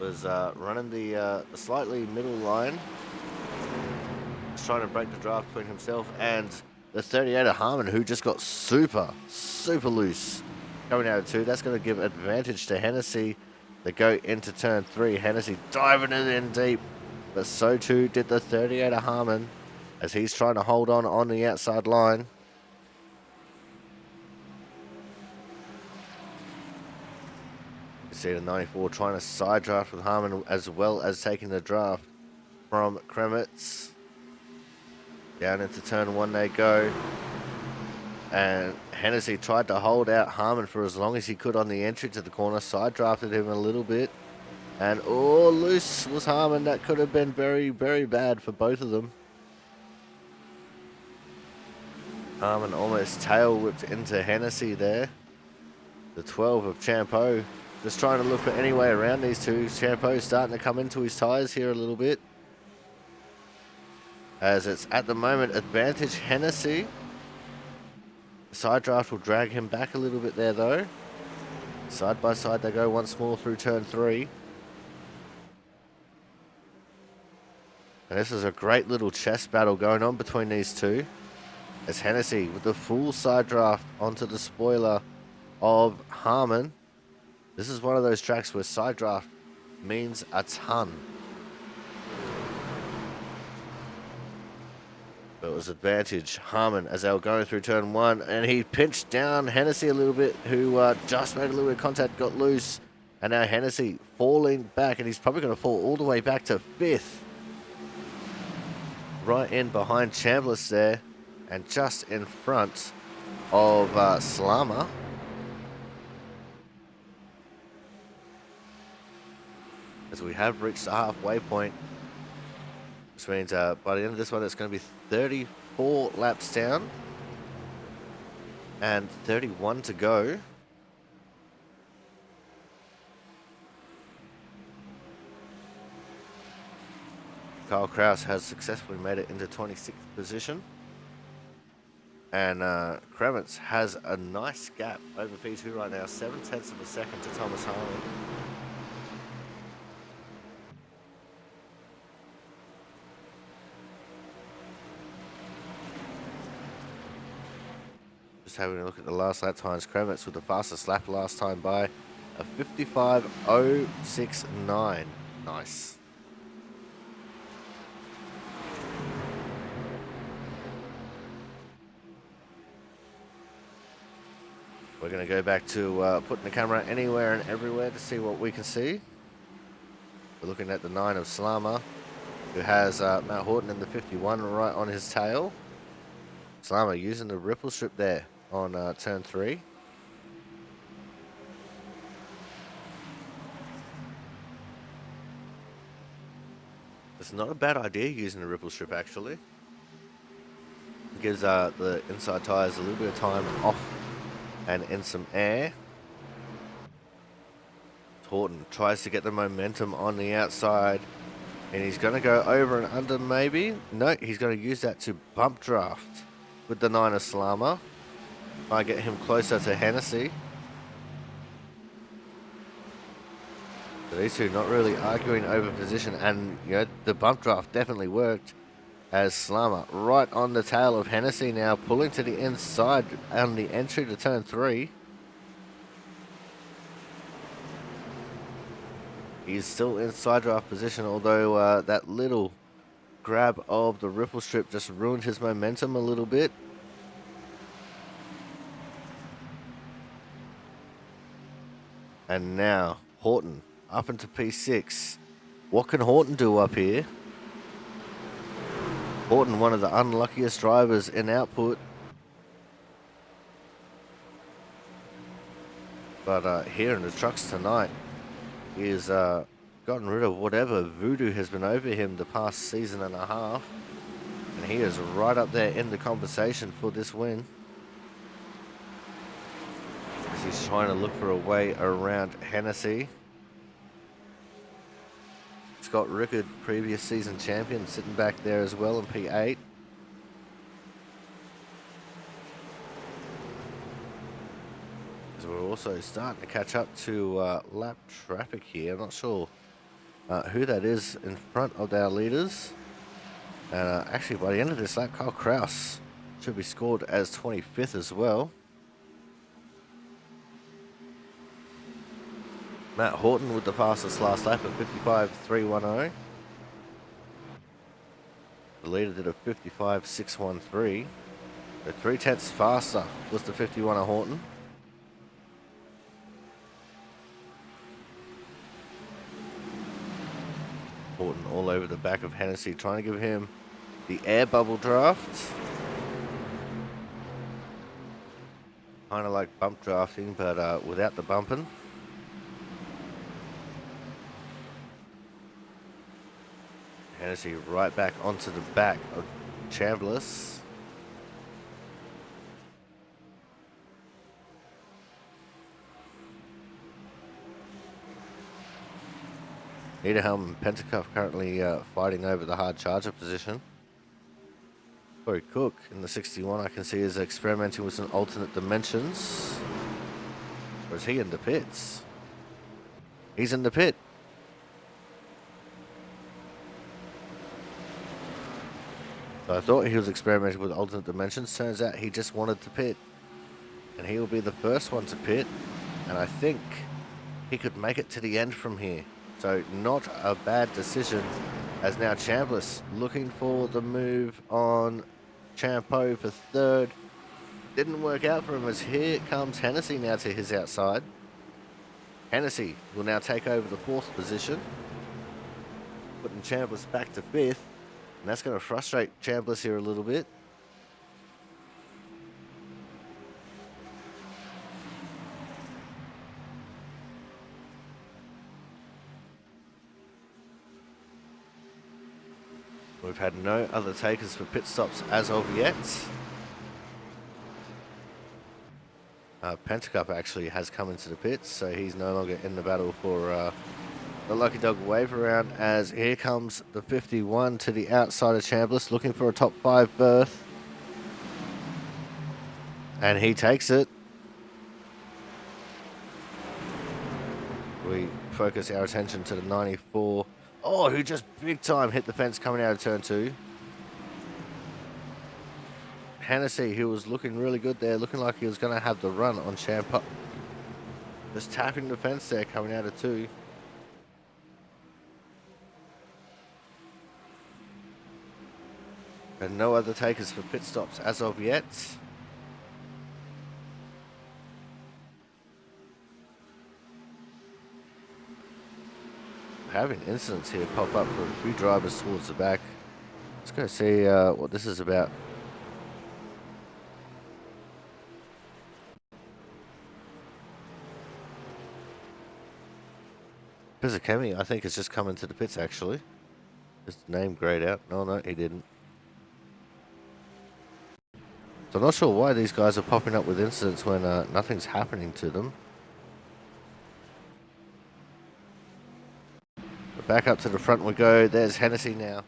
was running the slightly middle line, just trying to break the draft between himself and the 38er Harmon, who just got super loose coming out of 2. That's going to give advantage to Hennessy to go into turn 3. Hennessy diving it in deep, but so too did the 38er Harmon as he's trying to hold on the outside line. You see the 94 trying to side draft with Harmon as well as taking the draft from Kremitz. Down into turn 1 they go. And Hennessy tried to hold out Harmon for as long as he could on the entry to the corner. Side drafted him a little bit. And oh, loose was Harmon. That could have been very bad for both of them. Harmon almost tail whipped into Hennessy there. The 12 of Champeau just trying to look for any way around these two. Champeau starting to come into his tyres here a little bit, as it's at the moment advantage Hennessy. Side draft will drag him back a little bit there though. Side by side they go once more through turn 3. And this is a great little chess battle going on between these two, as Hennessy with the full side draft onto the spoiler of Harmon. This is one of those tracks where side draft means a ton. But it was advantage Harmon as they were going through turn 1, and he pinched down Hennessy a little bit, who just made a little bit of contact, got loose, and now Hennessy falling back, and he's probably going to fall all the way back to 5th. Right in behind Chambliss there, and just in front of Slama. As we have reached the halfway point, which means by the end of this one, it's going to be 34 laps down and 31 to go. Kyle Kraus has successfully made it into 26th position. And Kremets has a nice gap over P2 right now, 7/10 of a second to Thomas Harley. Just having a look at the last lap times. Kremets with the fastest lap last time by a 55.069. Nice. We're going to go back to putting the camera anywhere and everywhere to see what we can see. We're looking at the 9 of Slama, who has Matt Horton in the 51 right on his tail. Slama using the ripple strip there on turn 3. It's not a bad idea using the ripple strip, actually. It gives the inside tyres a little bit of time off and in some air. Horton tries to get the momentum on the outside, and he's going to go over and under maybe. No, he's going to use that to bump draft with the 9 of Slama. Try and get him closer to Hennessy. So these two not really arguing over position, and you know the bump draft definitely worked as Slama right on the tail of Hennessy now, pulling to the inside on the entry to turn 3. He's still in side draft position, although that little grab of the ripple strip just ruined his momentum a little bit. And now Horton up into P6. What can Horton do up here? Horton, one of the unluckiest drivers in output. But here in the trucks tonight, he has gotten rid of whatever voodoo has been over him the past season and a half. And he is right up there in the conversation for this win. As he's trying to look for a way around Hennessy. Scott Rickard, previous season champion, sitting back there as well in P8. So we're also starting to catch up to lap traffic here. I'm not sure who that is in front of our leaders. And actually, by the end of this lap, Kyle Kraus should be scored as 25th as well. Matt Horton with the fastest last lap at 55.310. The leader did a 55.613. So 3/10 faster was the 51 of Horton. Horton all over the back of Hennessy, trying to give him the air bubble draft. Kind of like bump drafting, but without the bumping. Hennessy right back onto the back of Chambliss. Niederhelm and Pentacuff currently fighting over the hard charger position. Corey Cook in the 61 I can see is experimenting with some alternate dimensions. Or is he in the pits? He's in the pit. So I thought he was experimenting with alternate dimensions. Turns out he just wanted to pit. And he will be the first one to pit. And I think he could make it to the end from here. So not a bad decision, as now Chambliss looking for the move on Champo for third. Didn't work out for him, as here comes Hennessy now to his outside. Hennessy will now take over the 4th position, putting Chambliss back to 5th. And that's going to frustrate Chambliss here a little bit. We've had no other takers for pit stops as of yet. Pentacup actually has come into the pits, so he's no longer in the battle for the Lucky Dog wave around, as here comes the 51 to the outside of Chambliss, looking for a top 5 berth. And he takes it. We focus our attention to the 94. Oh, who just big time hit the fence coming out of turn 2. Hennessy, who was looking really good there, looking like he was going to have the run on Champa. Just tapping the fence there coming out of 2. And no other takers for pit stops as of yet. Having incidents here pop up for a few drivers towards the back. Let's go see what this is about. Pizzacemi, I think, has just come into the pits actually. Just name grayed out. No, he didn't. So I'm not sure why these guys are popping up with incidents when nothing's happening to them. But back up to the front we go. There's Hennessy now,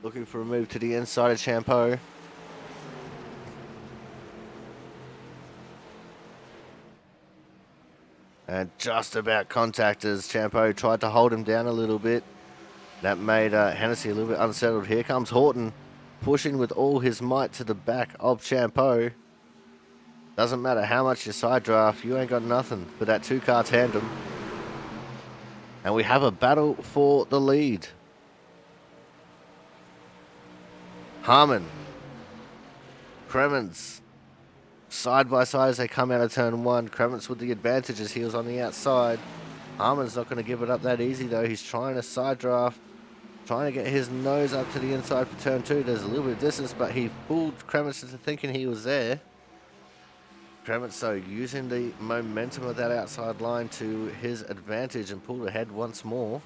looking for a move to the inside of Champeau. And just about contact as Champeau tried to hold him down a little bit. That made Hennessy a little bit unsettled. Here comes Horton, pushing with all his might to the back of Champeau. Doesn't matter how much you side draft, you ain't got nothing for that 2-car tandem. And we have a battle for the lead. Harmon, Cremens, side by side as they come out of turn 1. Cremens with the advantage as he was on the outside. Harmon's not going to give it up that easy though. He's trying to side draft, trying to get his nose up to the inside for turn 2. There's a little bit of distance, but he fooled Cremens into thinking he was there. Cremens, so using the momentum of that outside line to his advantage and pulled ahead once more.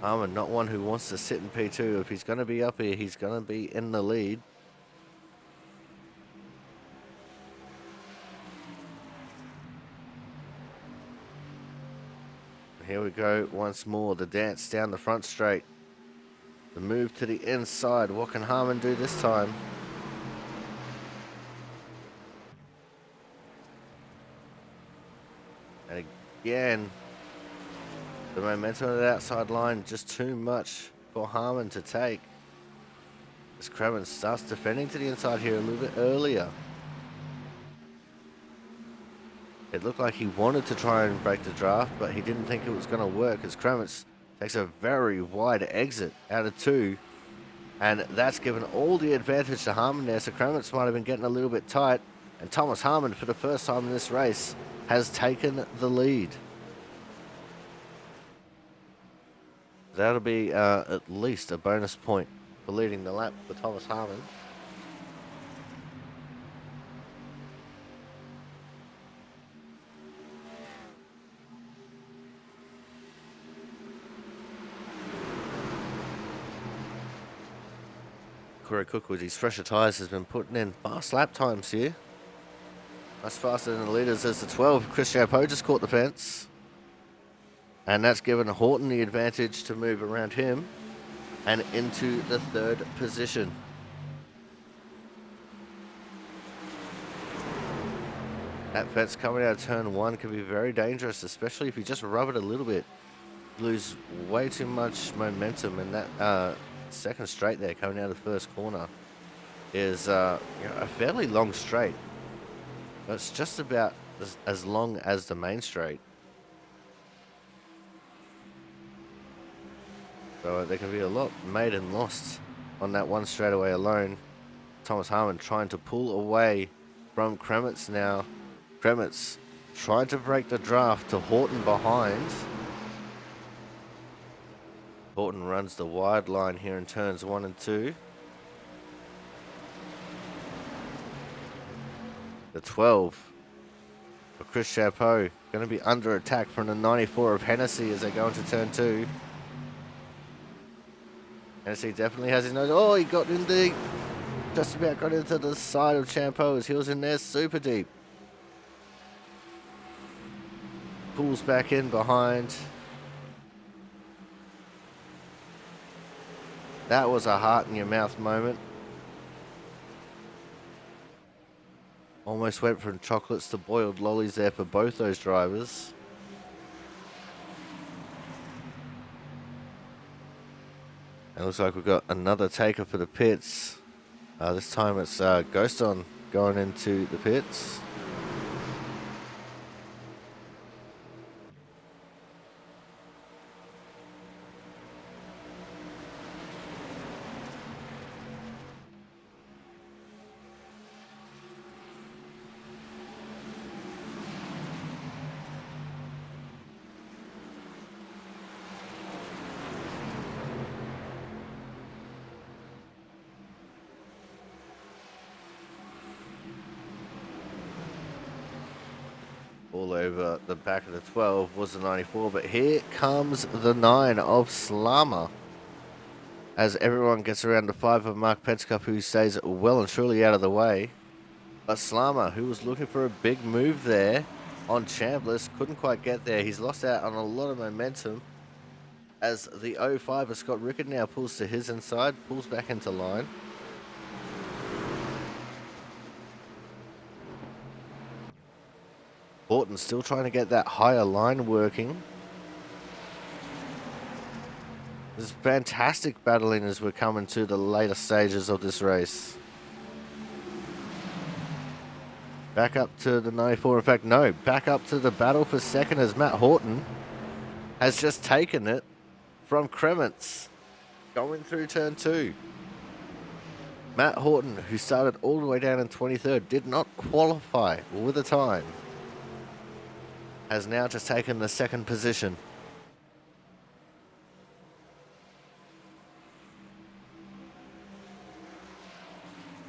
Harmon, not one who wants to sit in P2. If he's going to be up here, he's going to be in the lead. Here we go once more. The dance down the front straight. The move to the inside. What can Harmon do this time? And again, the momentum of the outside line just too much for Harmon to take. As Cremens starts defending to the inside here a little bit earlier. It looked like he wanted to try and break the draft, but he didn't think it was going to work as Cremens takes a very wide exit out of 2. And that's given all the advantage to Harmon there. So Cremens might have been getting a little bit tight. And Thomas Harmon, for the first time in this race, has taken the lead. That'll be at least a bonus point for leading the lap for Thomas Harmon. Corey Cook with his fresher tyres has been putting in fast lap times here. Much faster than the leaders as the 12. Chris Champeau just caught the fence. And that's given Horton the advantage to move around him and into the 3rd position. That fence coming out of turn 1 can be very dangerous, especially if you just rub it a little bit. You lose way too much momentum, and that second straight there coming out of the first corner is a fairly long straight. It's just about as long as the main straight. So there can be a lot made and lost on that one straightaway alone. Thomas Harmon trying to pull away from Kremets now. Kremets trying to break the draft to Horton behind. Horton runs the wide line here in turns 1 and 2. The 12 for Chris Champeau going to be under attack from the 94 of Hennessy as they go into turn 2. Hennessy definitely has his nose. Oh, he got in deep. Just about got into the side of Champeau as he was in there super deep. Pulls back in behind. That was a heart in your mouth moment. Almost went from chocolates to boiled lollies there for both those drivers. It looks like we've got another taker for the pits. This time it's Ghost on going into the pits. All over the back of the 12 was the 94, but here comes the 9 of Slama. As everyone gets around the 5 of Mark Petscup, who stays well and surely out of the way. But Slama, who was looking for a big move there on Chambliss, couldn't quite get there. He's lost out on a lot of momentum as the 05 of Scott Rickard now pulls to his inside, pulls back into line. Horton still trying to get that higher line working. This is fantastic battling as we're coming to the later stages of this race. Back up to the 94. In fact, no, back up to the battle for second as Matt Horton has just taken it from Kremens going through turn 2. Matt Horton, who started all the way down in 23rd, did not qualify with a time, has now just taken the second position.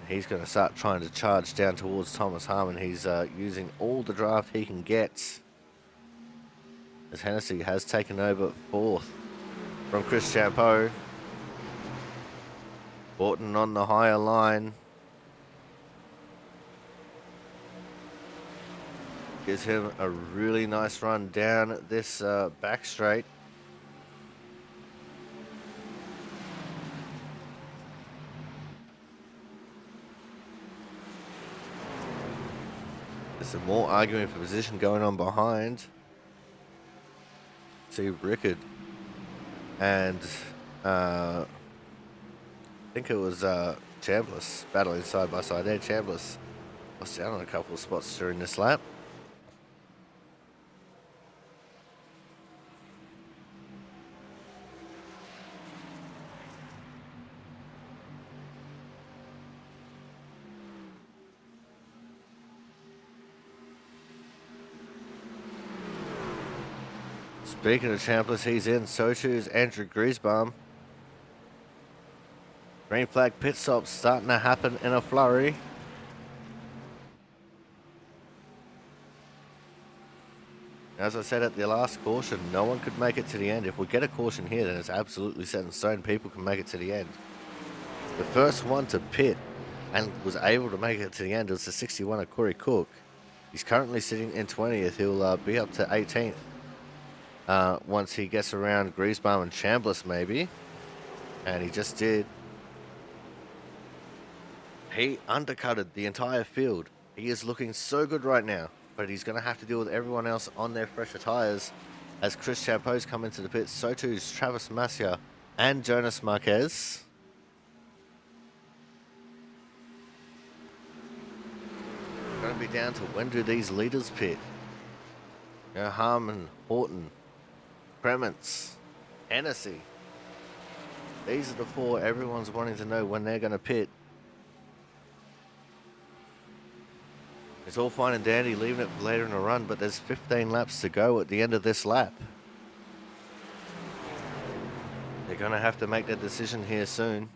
He's going to start trying to charge down towards Thomas Harmon. He's using all the draft he can get, as Hennessy has taken over 4th from Chris Champeau. Horton on the higher line. Gives him a really nice run down this back straight. There's some more arguing for position going on behind. See Rickard and I think it was Chambliss battling side by side there. Chambliss lost down on a couple of spots during this lap. Speaking of Chambliss, he's in. So too is Andrew Griesbaum. Green flag pit stop starting to happen in a flurry. As I said at the last caution, no one could make it to the end. If we get a caution here, then it's absolutely set in stone. People can make it to the end. The first one to pit and was able to make it to the end was the 61 of Corey Cook. He's currently sitting in 20th. He'll be up to 18th. Once he gets around Griesbaum and Chambliss maybe, and he just did. He undercutted the entire field. He is looking so good right now, but he's going to have to deal with everyone else on their fresher tyres as Chris Champeau's come into the pits. So too is Travis Massia and Jonas Marquez. Going to be down to when do these leaders pit. You know, Harmon, Horton, Kremens, Hennessy. These are the 4 everyone's wanting to know when they're going to pit. It's all fine and dandy leaving it for later in the run, but there's 15 laps to go at the end of this lap. They're going to have to make that decision here soon.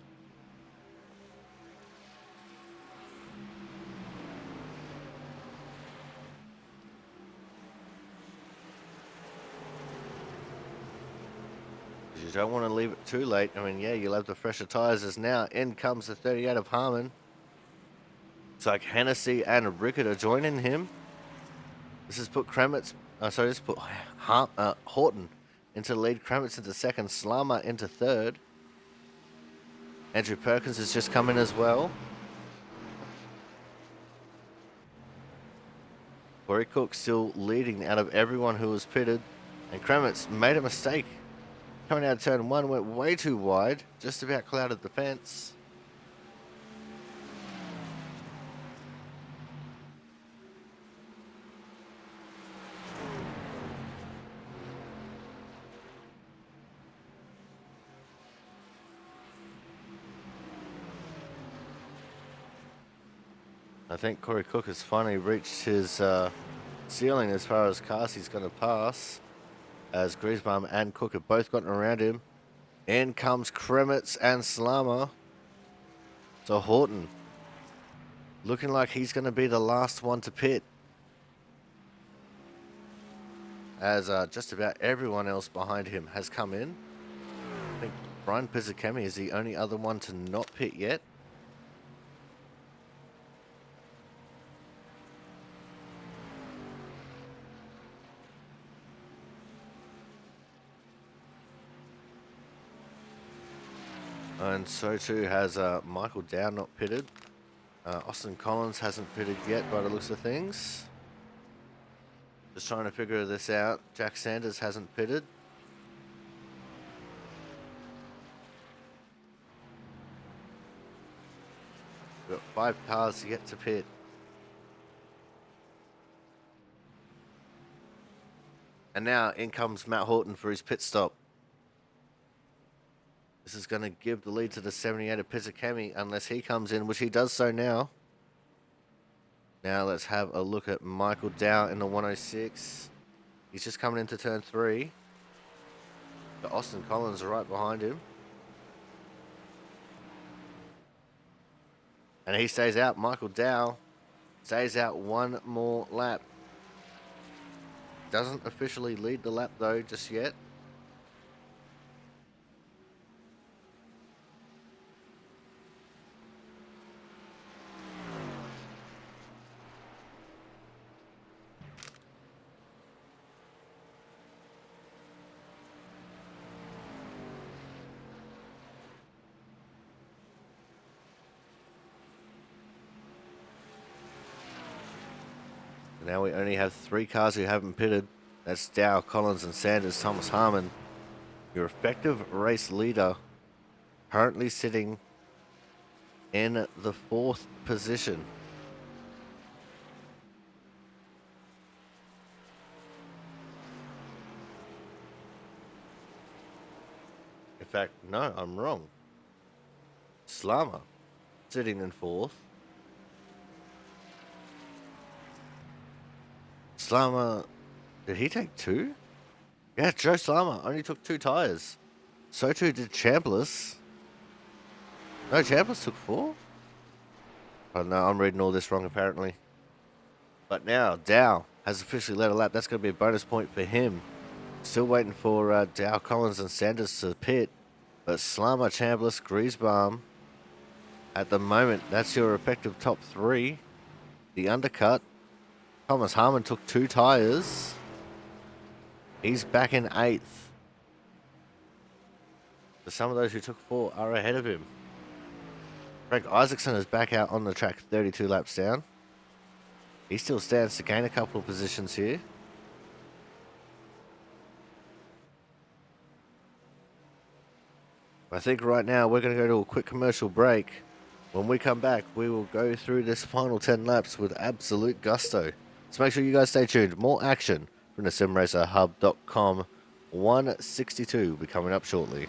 You don't want to leave it too late. I mean, yeah, you'll have the fresher tyres as now in comes the 38 of Harmon. It's like Hennessy and Rickard are joining him. This has put Horton into the lead, Kremens into second, Slama into third. Andrew Perkins has just come in as well. Corey Cook still leading out of everyone who was pitted. And Kremitz made a mistake. Coming out of turn 1, went way too wide. Just about clouded the fence. I think Corey Cook has finally reached his ceiling as far as cars he's going to pass, as Griesbaum and Cook have both gotten around him. In comes Kremitz and Slama. So Horton looking like he's going to be the last one to pit, as just about everyone else behind him has come in. I think Brian Pizzakemi is the only other one to not pit yet. And so too has Michael Dow not pitted. Austin Collins hasn't pitted yet by the looks of things. Just trying to figure this out. Jack Sanders hasn't pitted. We've got 5 cars yet to pit. And now in comes Matt Horton for his pit stop. This is going to give the lead to the 78 of Pizzakemi unless he comes in, which he does so now. Now let's have a look at Michael Dow in the 106. He's just coming into turn 3. But Austin Collins are right behind him. And he stays out. Michael Dow stays out one more lap. Doesn't officially lead the lap though just yet. Now we only have 3 cars who haven't pitted. That's Dow, Collins, and Sanders. Thomas Harmon, your effective race leader, currently sitting in the 4th position. In fact, no, I'm wrong. Slama sitting in 4th. Slama, did he take 2? Yeah, Joe Slama only took 2 tires. So too did Chambliss. No, Chambliss took 4? Oh no, I'm reading all this wrong apparently. But now, Dow has officially led a lap. That's going to be a bonus point for him. Still waiting for Dow, Collins, and Sanders to pit. But Slama, Chambliss, Griesbaum, at the moment, that's your effective top 3. The undercut. Thomas Harmon took 2 tires. He's back in 8th. So some of those who took 4 are ahead of him. Greg Isaacson is back out on the track 32 laps down. He still stands to gain a couple of positions here. I think right now we're going to go to a quick commercial break. When we come back, we will go through this final 10 laps with absolute gusto. So make sure you guys stay tuned. More action from the SimRacerHub.com 162 will be coming up shortly.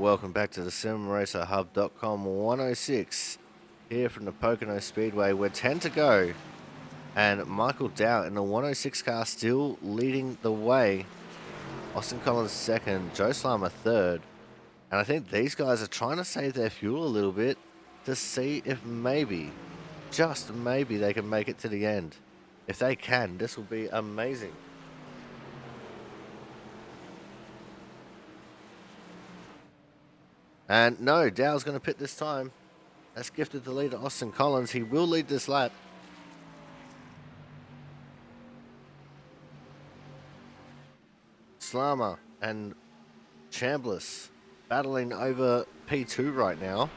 welcome back to the SimRacerHub.com 106 here from the Pocono Speedway. We're 10 to go, and Michael Dow in the 106 car still leading the way. Austin Collins second, Joe Slama third, and I think these guys are trying to save their fuel a little bit to see if maybe, just maybe, they can make it to the end. If they can, this will be amazing. And no, Dow's going to pit this time. That's gifted the lead to Austin Collins. He will lead this lap. Slama and Chambliss battling over P2 right now.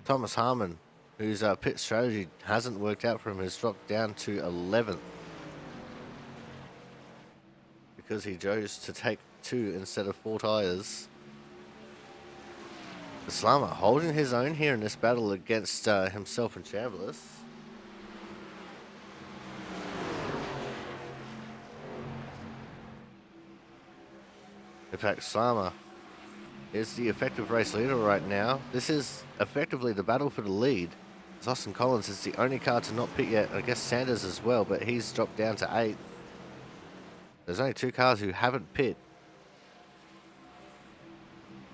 Thomas Harmon, whose pit strategy hasn't worked out for him, has dropped down to 11th because he chose to take 2 instead of 4 tyres. Slama holding his own here in this battle against himself and Chambliss. In fact, Slama is the effective race leader right now. This is effectively the battle for the lead. Austin Collins is the only car to not pit yet. I guess Sanders as well, but he's dropped down to 8th. There's only 2 cars who haven't pit.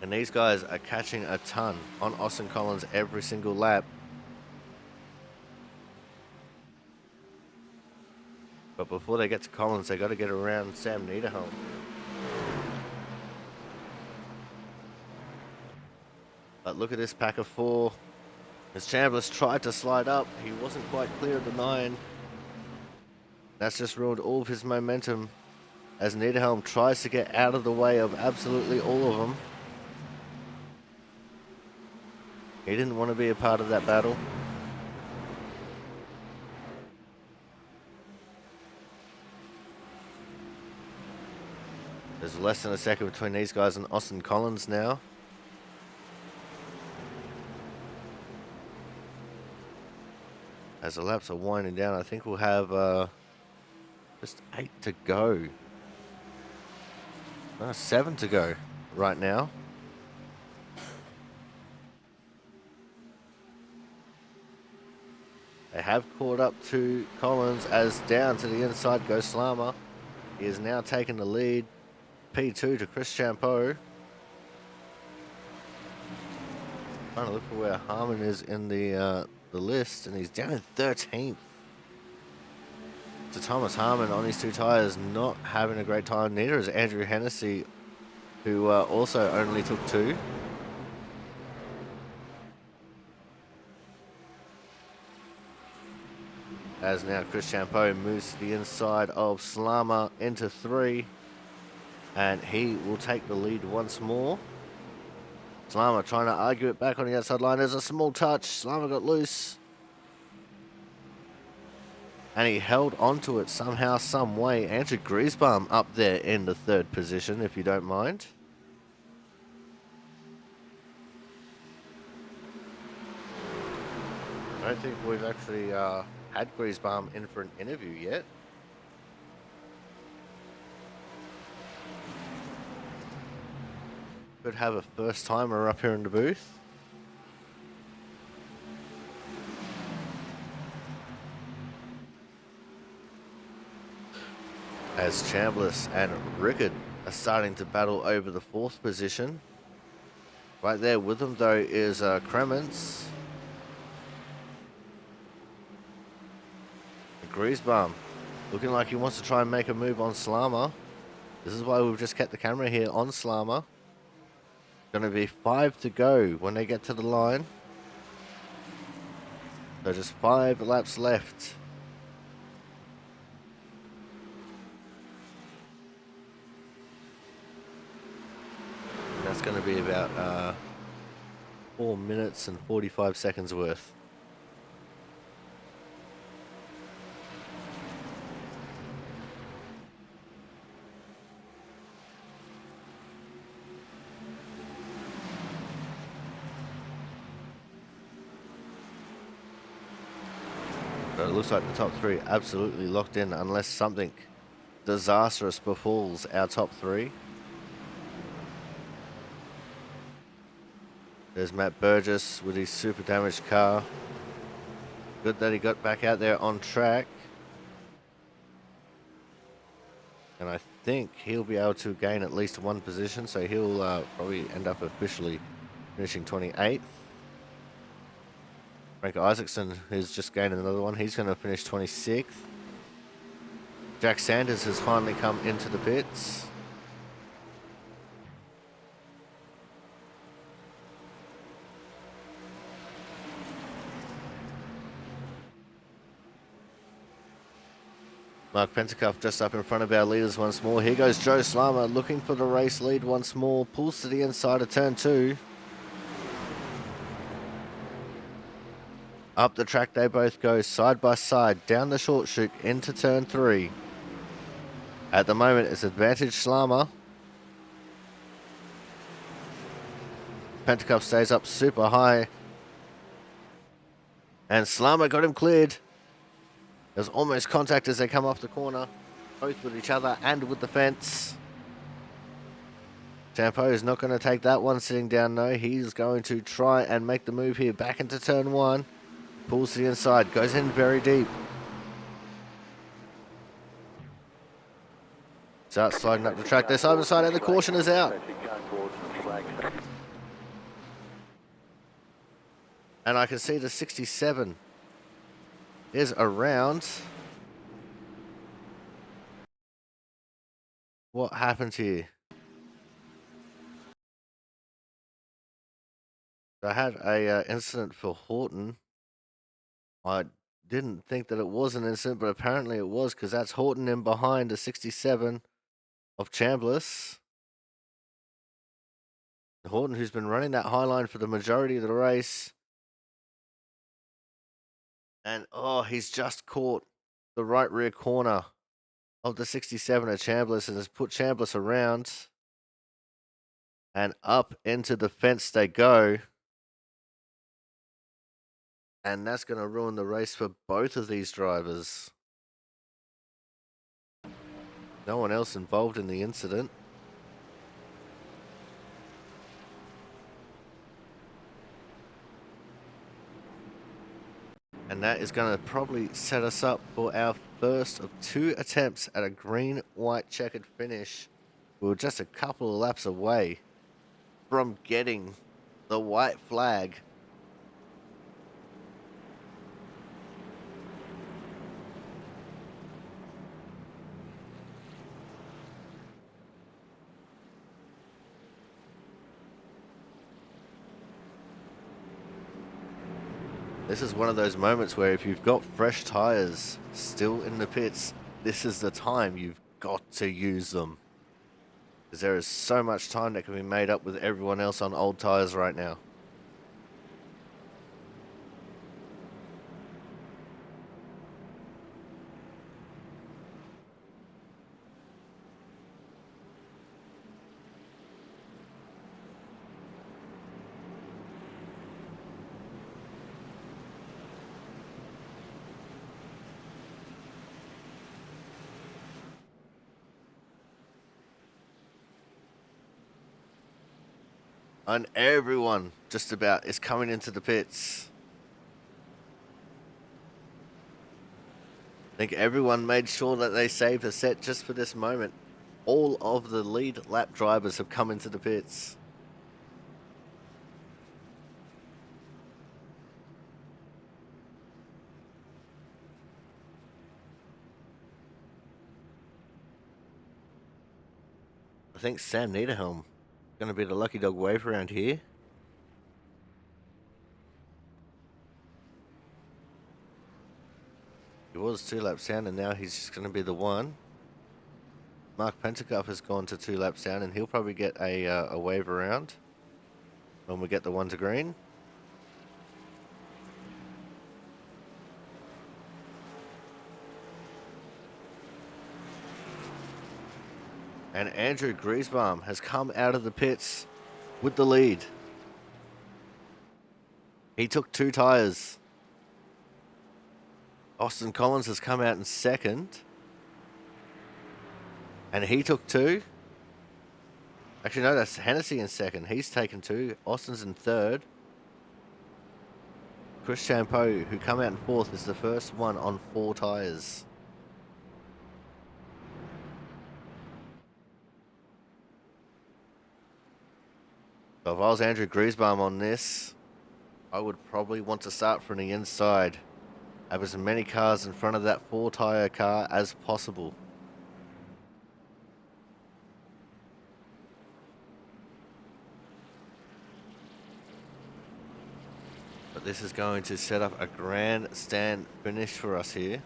And these guys are catching a ton on Austin Collins every single lap. But before they get to Collins, they got to get around Sam Niederholm. But look at this pack of 4. As Chambliss tried to slide up, he wasn't quite clear of the 9. That's just ruined all of his momentum as Niederholm tries to get out of the way of absolutely all of them. He didn't want to be a part of that battle. There's less than a second between these guys and Austin Collins now. As the laps are winding down, I think we'll have just 8 to go. 7 to go right now. They have caught up to Collins as down to the inside goes Slama. He is now taking the lead. P2 to Chris Champeau. Trying to look for where Harmon is in the list, and he's down in 13th. So Thomas Harmon on his 2 tyres not having a great time. Neither is Andrew Hennessy, who also only took 2. As now Chris Champeau moves to the inside of Slama into 3. And he will take the lead once more. Slama trying to argue it back on the outside line. There's a small touch. Slama got loose. And he held onto it somehow, some way. Andrew Griesbaum up there in the 3rd position, if you don't mind. I don't think we've actually had Griesbaum in for an interview yet. Could have a first timer up here in the booth. As Chambliss and Rickard are starting to battle over the 4th position. Right there with them though is Kremens. Griesbaum looking like he wants to try and make a move on Slama. This is why we've just kept the camera here on Slama. Going to be 5 to go when they get to the line. So just 5 laps left. And that's going to be about 4 minutes and 45 seconds worth. But it looks like the top 3 absolutely locked in unless something disastrous befalls our top 3. There's Matt Burgess with his super damaged car. Good that he got back out there on track. And I think he'll be able to gain at least one position, so he'll probably end up officially finishing 28th. Frank Isaacson has just gained another one. He's going to finish 26th. Jack Sanders has finally come into the pits. Mark Pentecoff just up in front of our leaders once more. Here goes Joe Slama looking for the race lead once more. Pulls to the inside of turn 2. Up the track they both go side by side down the short chute into turn 3. At the moment it's advantage Slama. Pentecoff stays up super high. And Slama got him cleared. There's almost contact as they come off the corner, both with each other and with the fence. Champo is not going to take that one sitting down, no. He's going to try and make the move here back into turn 1. Pulls to the inside, goes in very deep. Starts sliding up the track. They're side by side and the caution is out. And I can see the 67 is around. What happened here? I had a incident for Horton. I didn't think that it was an incident, but apparently it was, because that's Horton in behind the 67 of Chambliss. Horton, who's been running that high line for the majority of the race. And, oh, he's just caught the right rear corner of the 67 of Chambliss and has put Chambliss around. And up into the fence they go. And that's going to ruin the race for both of these drivers. No one else involved in the incident. And that is going to probably set us up for our first of 2 attempts at a green-white checkered finish. We're just a couple of laps away from getting the white flag. This is one of those moments where if you've got fresh tires still in the pits, this is the time you've got to use them. Because there is so much time that can be made up with everyone else on old tires right now. And everyone just about is coming into the pits. I think everyone made sure that they saved a set just for this moment. All of the lead lap drivers have come into the pits. I think Sam Niederhelm going to be the lucky dog wave around here. He was 2 laps down and now he's just going to be the 1. Mark Pentecoff has gone to 2 laps down and he'll probably get a wave around when we get the 1 to green. And Andrew Griesbaum has come out of the pits with the lead. He took 2 tires. Austin Collins has come out in second. And he took 2. Actually, no, that's Hennessy in second. He's taken 2. Austin's in third. Chris Champeau, who come out in fourth, is the first one on 4 tyres. So if I was Andrew Griesbaum on this, I would probably want to start from the inside. Have as many cars in front of that 4-tyre car as possible. But this is going to set up a grandstand finish for us here.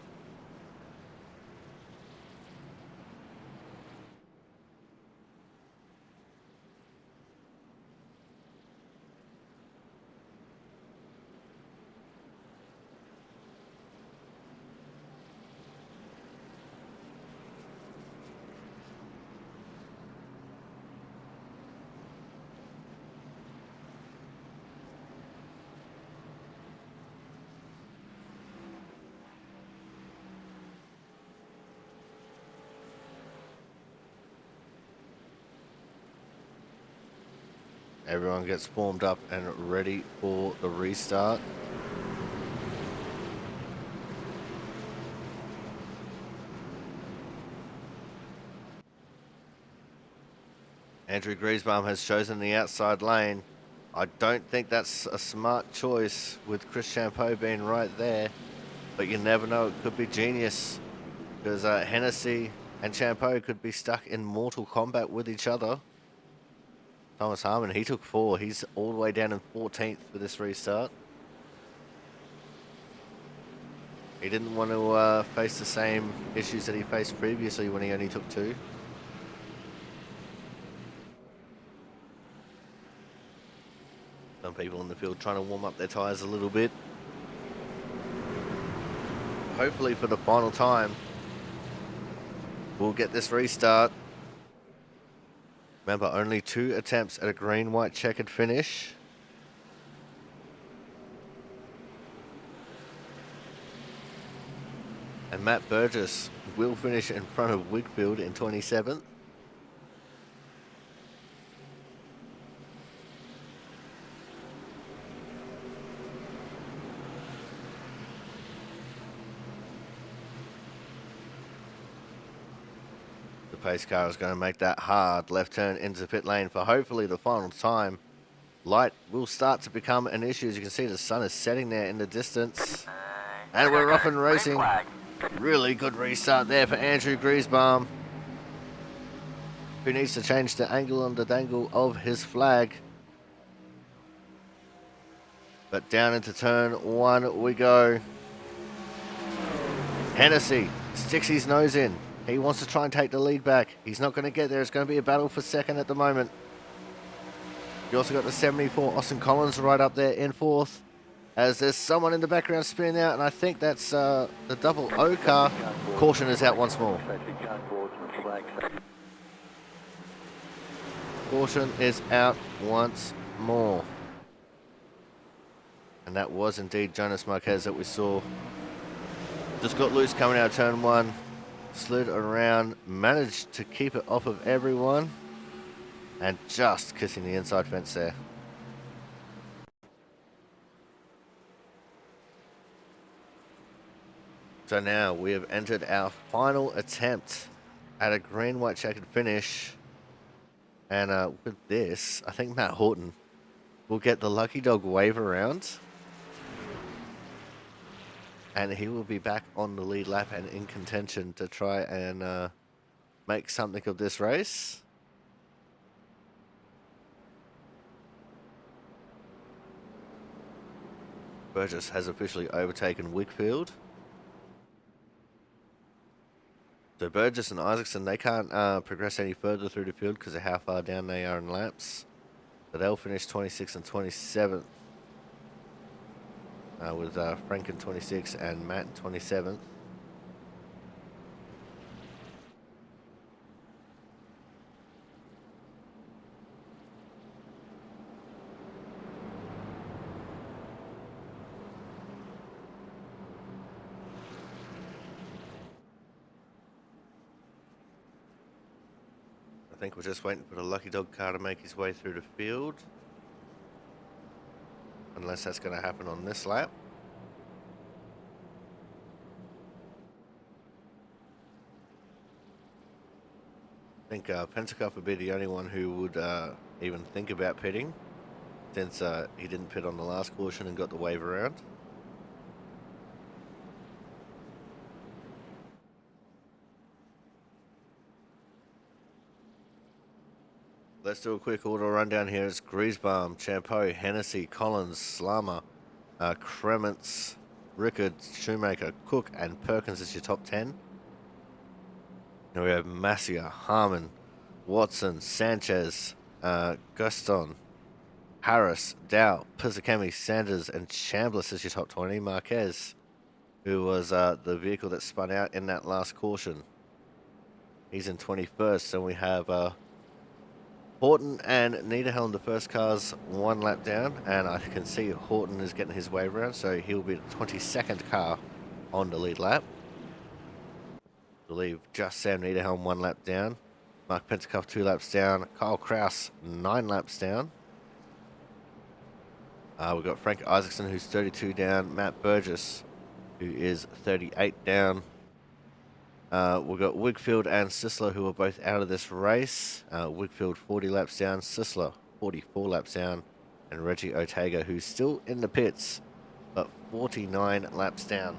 Everyone gets formed up and ready for the restart. Andrew Griesbaum has chosen the outside lane. I don't think that's a smart choice with Chris Champeau being right there, but you never know, it could be genius because Hennessy and Champeau could be stuck in mortal combat with each other. Thomas Harmon, he took 4. He's all the way down in 14th for this restart. He didn't want to face the same issues that he faced previously when he only took 2. Some people in the field trying to warm up their tyres a little bit. Hopefully for the final time, we'll get this restart. Remember, only 2 attempts at a green-white checkered finish. And Matt Burgess will finish in front of Wigfield in 27th. The pace car is going to make that hard left turn into pit lane for hopefully the final time. Light will start to become an issue. As you can see, the sun is setting there in the distance. And we're off and racing. Really good restart there for Andrew Griesbaum, who needs to change the angle and the dangle of his flag. But down into turn 1 we go. Hennessy sticks his nose in. He wants to try and take the lead back. He's not going to get there. It's going to be a battle for second at the moment. You also got the 74 Austin Collins right up there in 4th. As there's someone in the background spinning out, and I think that's the double O car. Caution is out once more. Caution is out once more. And that was indeed Jonas Marquez that we saw. Just got loose coming out of turn 1. Slid around, managed to keep it off of everyone. And just kissing the inside fence there. So now we have entered our final attempt at a green-white checkered finish. And with this, I think Matt Horton will get the lucky dog wave around. And he will be back on the lead lap and in contention to try and make something of this race. Burgess has officially overtaken Wigfield. So Burgess and Isaacson, they can't progress any further through the field because of how far down they are in laps. So they'll finish 26th and 27th. With Frank in 26 and Matt in 27th. think we're just waiting for the lucky dog car to make his way through the field. Unless that's going to happen on this lap. I think Pentecoff would be the only one who would even think about pitting, since he didn't pit on the last caution and got the wave around. Let's do a quick order rundown here. It's Griesbaum, Champeau, Hennessy, Collins, Slama, Kremens, Rickard, Shoemaker, Cook, and Perkins as your top 10. Now we have Massia, Harmon, Watson, Sanchez, Guston, Harris, Dow, Pizzakemi, Sanders, and Chambliss as your top 20. Marquez, who was the vehicle that spun out in that last caution, he's in 21st. And we have Horton and Niederhelm, the first cars, 1 lap down, and I can see Horton is getting his way around, so he'll be the 22nd car on the lead lap. I believe just Sam Niederhelm 1 lap down, Mark Pentecoff 2 laps down, Kyle Kraus 9 laps down. We've got Frank Isaacson, who's 32 down, Matt Burgess, who is 38 down. We've got Wigfield and Sisler, who are both out of this race. Wigfield 40 laps down, Sisler 44 laps down, and Reggie Otega, who's still in the pits, but 49 laps down.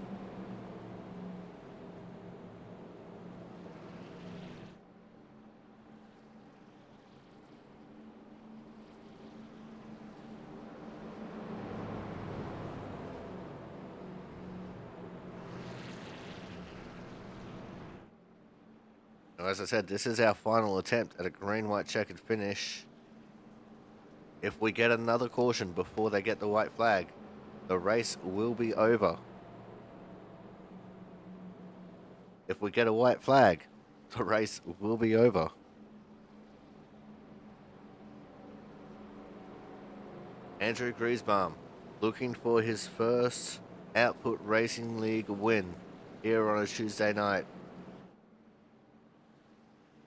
As I said, this is our final attempt at a green-white checkered finish. If we get another caution before they get the white flag, the race will be over. If we get a white flag, the race will be over. Andrew Griesbaum looking for his first Output Racing League win here on a Tuesday night.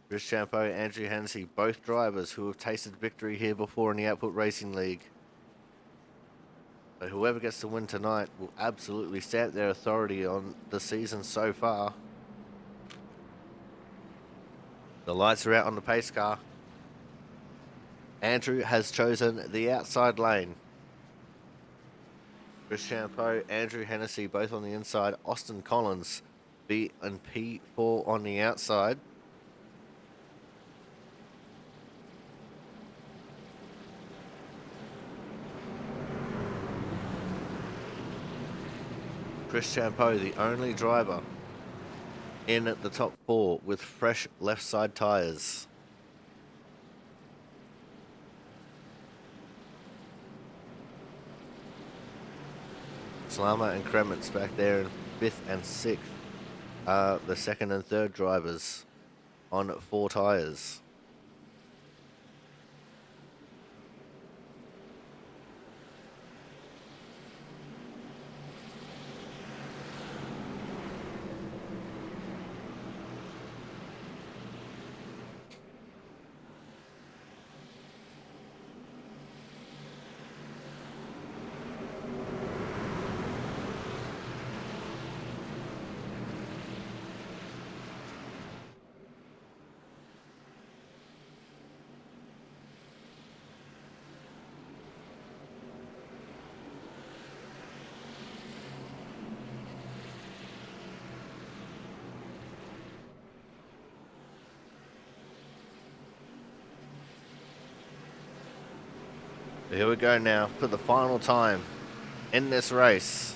Chris Champeau, Andrew Hennessy, both drivers who have tasted victory here before in the Output Racing League. So whoever gets the win tonight will absolutely stamp their authority on the season so far. The lights are out on the pace car. Andrew has chosen the outside lane. Chris Champeau, Andrew Hennessy, both on the inside. Austin Collins, B and P4 on the outside. Chris Champeau, the only driver in the top 4 with fresh left side tyres. Slama and Kremens back there in 5th and 6th are the 2nd and 3rd drivers on 4 tyres. Here we go now for the final time in this race.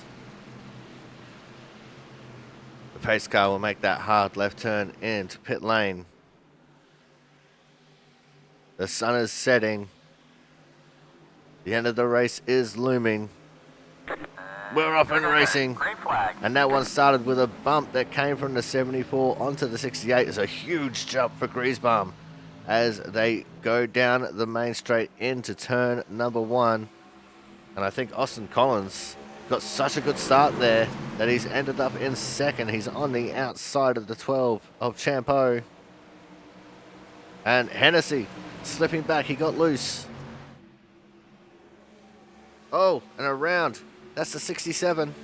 The pace car will make that hard left turn into pit lane. The sun is setting. The end of the race is looming. We're off and racing. And that one started with a bump that came from the 74 onto the 68. It's a huge jump for Griesbaum as they go down the main straight into turn number 1. And I think Austin Collins got such a good start there that he's ended up in 2nd. He's on the outside of the 12 of Champeau. And Hennessy slipping back. He got loose. Oh, and around. That's the 67.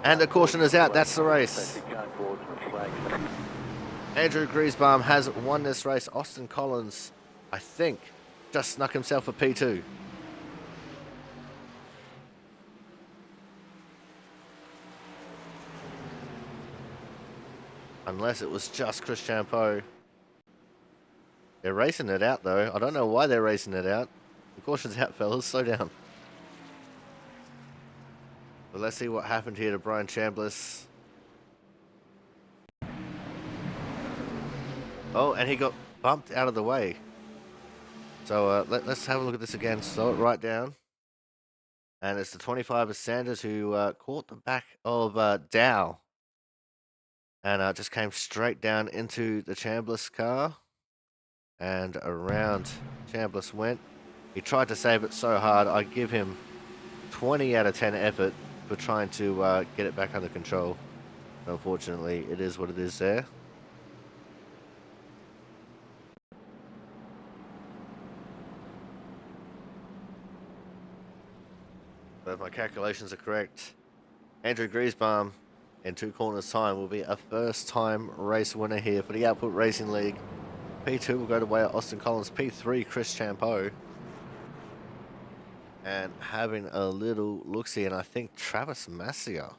And the caution is out. That's the race. Andrew Griesbaum has won this race. Austin Collins, I think, just snuck himself a P2. Unless it was just Chris Champeau. They're racing it out, though. I don't know why they're racing it out. The caution's out, fellas. Slow down. But let's see what happened here to Brian Chambliss. Oh, and he got bumped out of the way. So let's have a look at this again. Slow it right down. And it's the 25 of Sanders who caught the back of Dow. And just came straight down into the Chambliss car. And around Chambliss went. He tried to save it so hard. I give him 20 out of 10 effort for trying to get it back under control. Unfortunately, it is what it is there. But if my calculations are correct, Andrew Griesbaum in 2 corners time will be a first time race winner here for the Output Racing League. P2 will go the way of Austin Collins. P3, Chris Champeau. And having a little look-see, and I think Travis Massia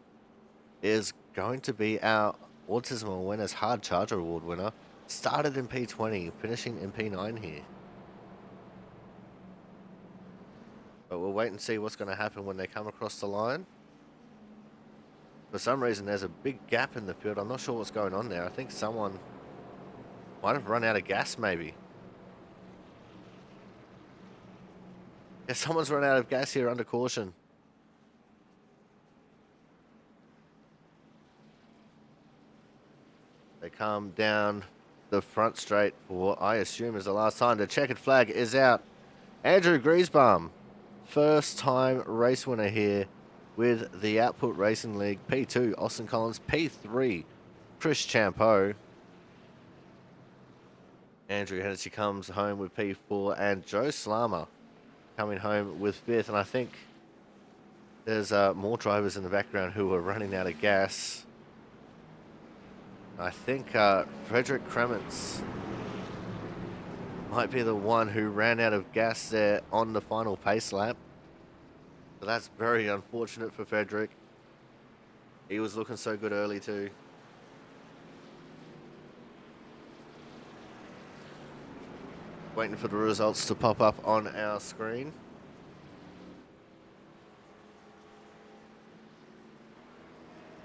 is going to be our Autism Awareness Hard Charger Award winner. Started in P20, finishing in P9 here. But we'll wait and see what's going to happen when they come across the line. For some reason, there's a big gap in the field. I'm not sure what's going on there. I think someone might have run out of gas, maybe. Yeah, someone's run out of gas here under caution. They come down the front straight for what I assume is the last time. The checkered flag is out. Andrew Griesbaum, first time race winner here with the Output Racing League. P2, Austin Collins. P3, Chris Champeau. Andrew Hennessy comes home with P4, and Joe Slammer coming home with 5th. And I think there's more drivers in the background who are running out of gas. I think Frederick Kremens might be the one who ran out of gas there on the final pace lap. So that's very unfortunate for Frederick. He was looking so good early too. Waiting for the results to pop up on our screen.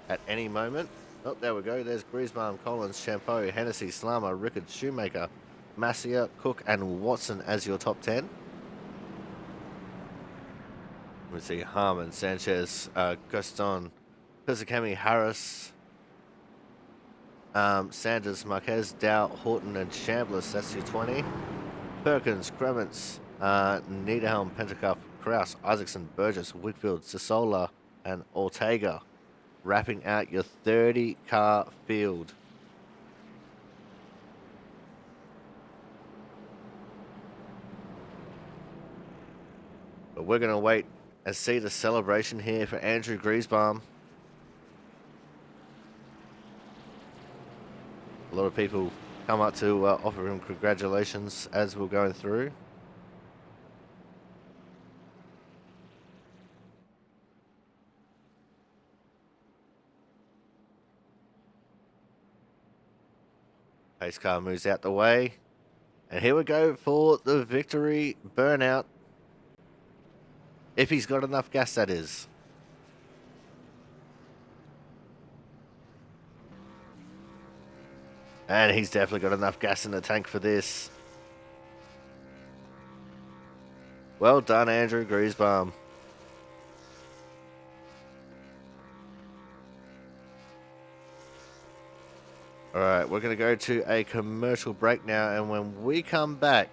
At any moment. Oh, there we go. There's Griesbaum, Collins, Champeau, Hennessy, Slammer, Rickard, Shoemaker, Massia, Cook, and Watson as your top 10. We see Harmon, Sanchez, Gaston, Pisakemi, Harris, Sanders, Marquez, Dow, Horton, and Chambliss. That's your 20. Perkins, Kremens, Niederhelm, Pentacuff, Kraus, Isaacson, Burgess, Wickfield, Sisola, and Ortega, wrapping out your 30-car field. But we're going to wait and see the celebration here for Andrew Griesbaum. A lot of people come up to offer him congratulations as we're going through. Pace car moves out the way. And here we go for the victory burnout. If he's got enough gas, that is. And he's definitely got enough gas in the tank for this. Well done, Andrew Griesbaum. All right, we're going to go to a commercial break now, and when we come back,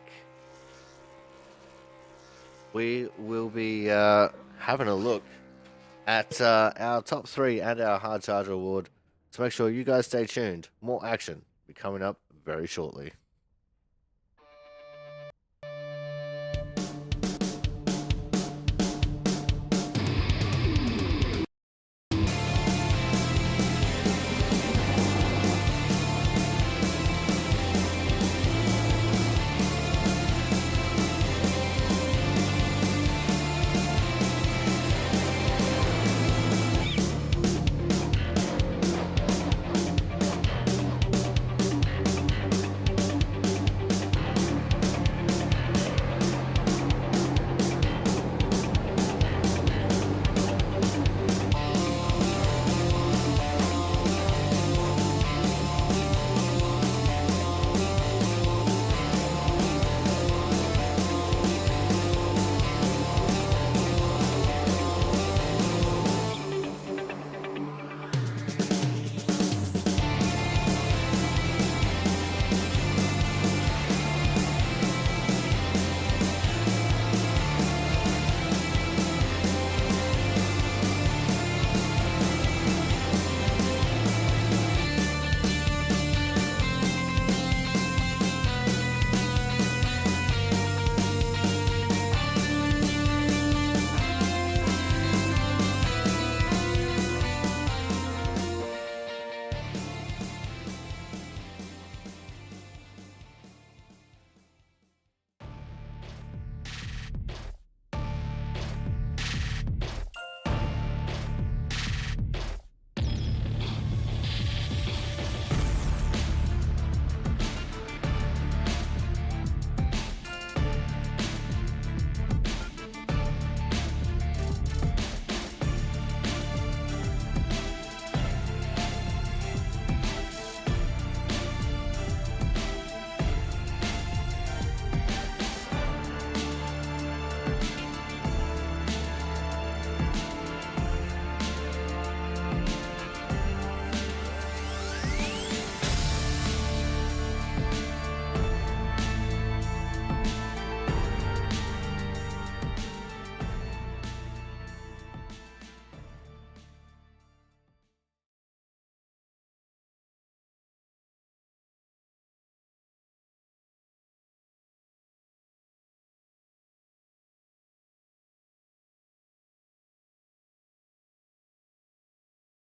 we will be having a look at our top 3 and our Hard Charger Award. So make sure you guys stay tuned. More action be coming up very shortly.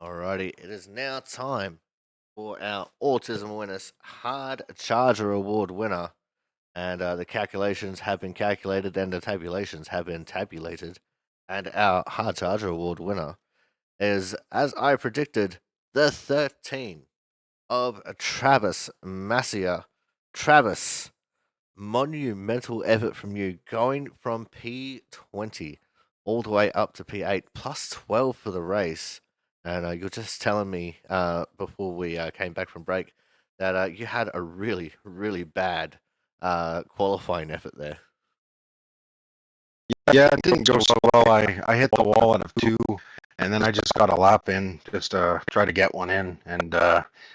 Alrighty, it is now time for our Autism Awareness Hard Charger Award winner. And the calculations have been calculated and the tabulations have been tabulated. And our Hard Charger Award winner is, as I predicted, the 13 of Travis Massia. Travis, monumental effort from you, going from P20 all the way up to P8, plus 12 for the race. And you're just telling me before we came back from break that you had a really, really bad qualifying effort there. Yeah, it didn't go so well. I hit the wall out of two, and then I just got a lap in just to try to get one in, and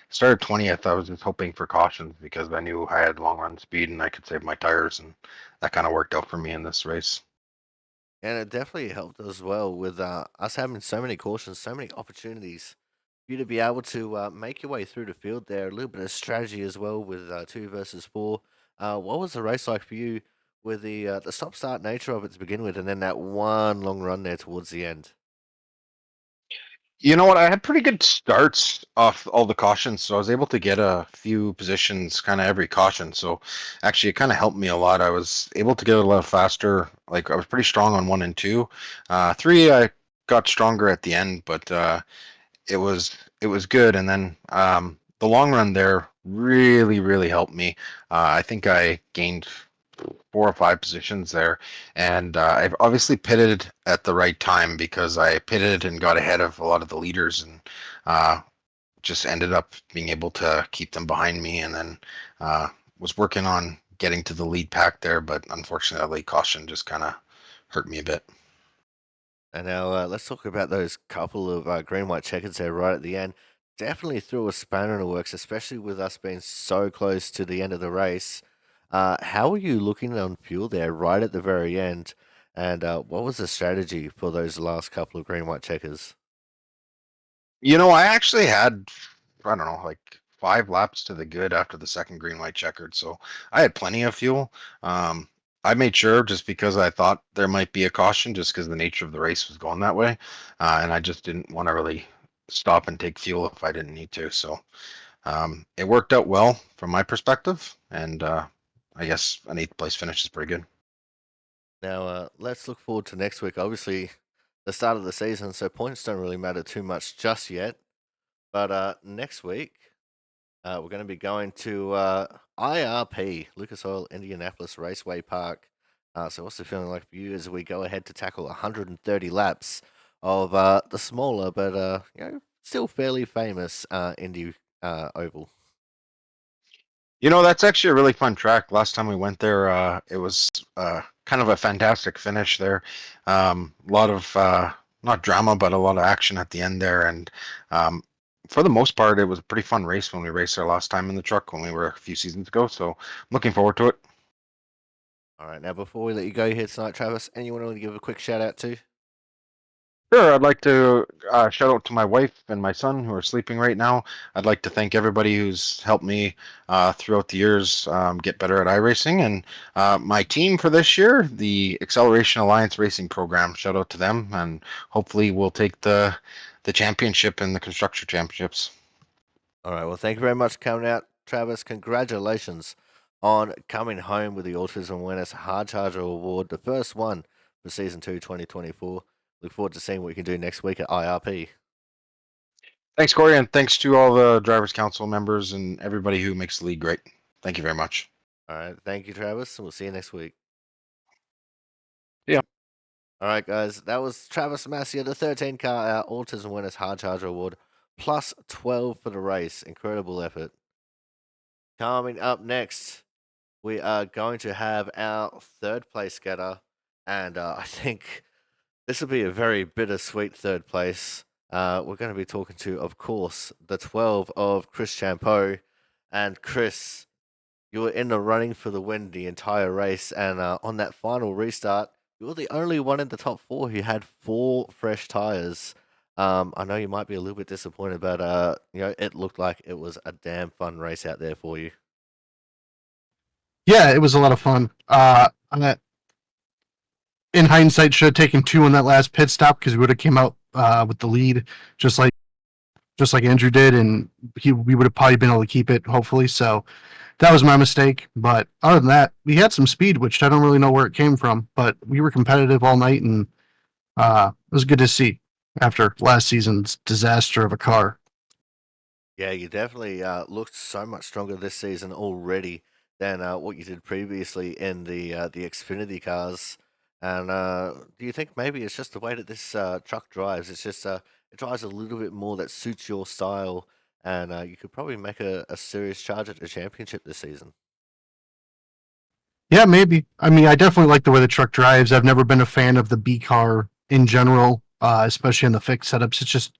started 20th. I was just hoping for cautions because I knew I had long run speed and I could save my tires, and that kind of worked out for me in this race. And it definitely helped as well with us having so many cautions, so many opportunities for you to be able to make your way through the field there. A little bit of strategy as well with 2 versus 4. What was the race like for you with the stop start nature of it to begin with, and then that one long run there towards the end? You know what? I had pretty good starts off all the cautions, so I was able to get a few positions kind of every caution. So actually, it kind of helped me a lot. I was able to get a lot faster. Like I was pretty strong on one and two. Three, I got stronger at the end, but it was good. And then the long run there really helped me. I think I gained 4 or 5 positions there, and I've obviously pitted at the right time because I pitted and got ahead of a lot of the leaders, and uh, just ended up being able to keep them behind me, and then was working on getting to the lead pack there, but unfortunately, caution just kind of hurt me a bit. And now let's talk about those couple of green white checkers there right at the end. Definitely threw a spanner in the works, especially with us being so close to the end of the race. How were you looking on fuel there right at the very end? And what was the strategy for those last couple of green white checkers? You know, I actually had, I don't know, like 5 laps to the good after the second green white checkered, so I had plenty of fuel. Um, I made sure just because I thought there might be a caution, just because the nature of the race was going that way, and I just didn't want to really stop and take fuel if I didn't need to. So it worked out well from my perspective, and I guess an 8th place finish is pretty good. Now, let's look forward to next week. Obviously, the start of the season, so points don't really matter too much just yet. But next week, we're going to be going to IRP, Lucas Oil Indianapolis Raceway Park. So, what's the feeling like for you as we go ahead to tackle 130 laps of the smaller but still fairly famous Indy Oval? That's actually a really fun track. Last time we went there, it was kind of a fantastic finish there. A lot of not drama, but a lot of action at the end there. And um, for the most part, it was a pretty fun race when we raced there last time in the truck when we were a few seasons ago. So I'm looking forward to it. All right, now before we let you go here tonight, Travis, anyone want to give a quick shout out to? Sure, I'd like to shout out to my wife and my son who are sleeping right now. I'd like to thank everybody who's helped me throughout the years get better at iRacing, and my team for this year, the Acceleration Alliance Racing Program. Shout out to them, and hopefully we'll take the championship and the constructor championships. All right. Well, thank you very much for coming out, Travis. Congratulations on coming home with the Autism Awareness Hard Charger Award, the first one for Season 2 2024. Look forward to seeing what you can do next week at IRP. Thanks, Corey, and thanks to all the Drivers Council members and everybody who makes the league great. Thank you very much. All right. Thank you, Travis, and we'll see you next week. Yeah. All right, guys. That was Travis Massia, the 13 car Autism Awareness Hard Charger Award, plus 12 for the race. Incredible effort. Coming up next, we are going to have our third place getter, and I think this will be a very bittersweet third place. We're going to be talking to, of course, the 12 of Chris Champeau. And Chris, you were in the running for the win the entire race, and on that final restart, you were the only one in the top four who had 4 fresh tires. I know you might be a little bit disappointed, but it looked like it was a damn fun race out there for you. Yeah, it was a lot of fun. In hindsight, should have taken 2 on that last pit stop because we would have came out with the lead, just like Andrew did, and we would have probably been able to keep it, hopefully. So that was my mistake. But other than that, we had some speed, which I don't really know where it came from, but we were competitive all night, and it was good to see after last season's disaster of a car. Yeah, you definitely looked so much stronger this season already than what you did previously in the Xfinity cars. And do you think maybe it's just the way that this truck drives? It's just it drives a little bit more that suits your style, and you could probably make a serious charge at the championship this season. Yeah, maybe. I mean, I definitely like the way the truck drives. I've never been a fan of the B car in general, especially in the fixed setups.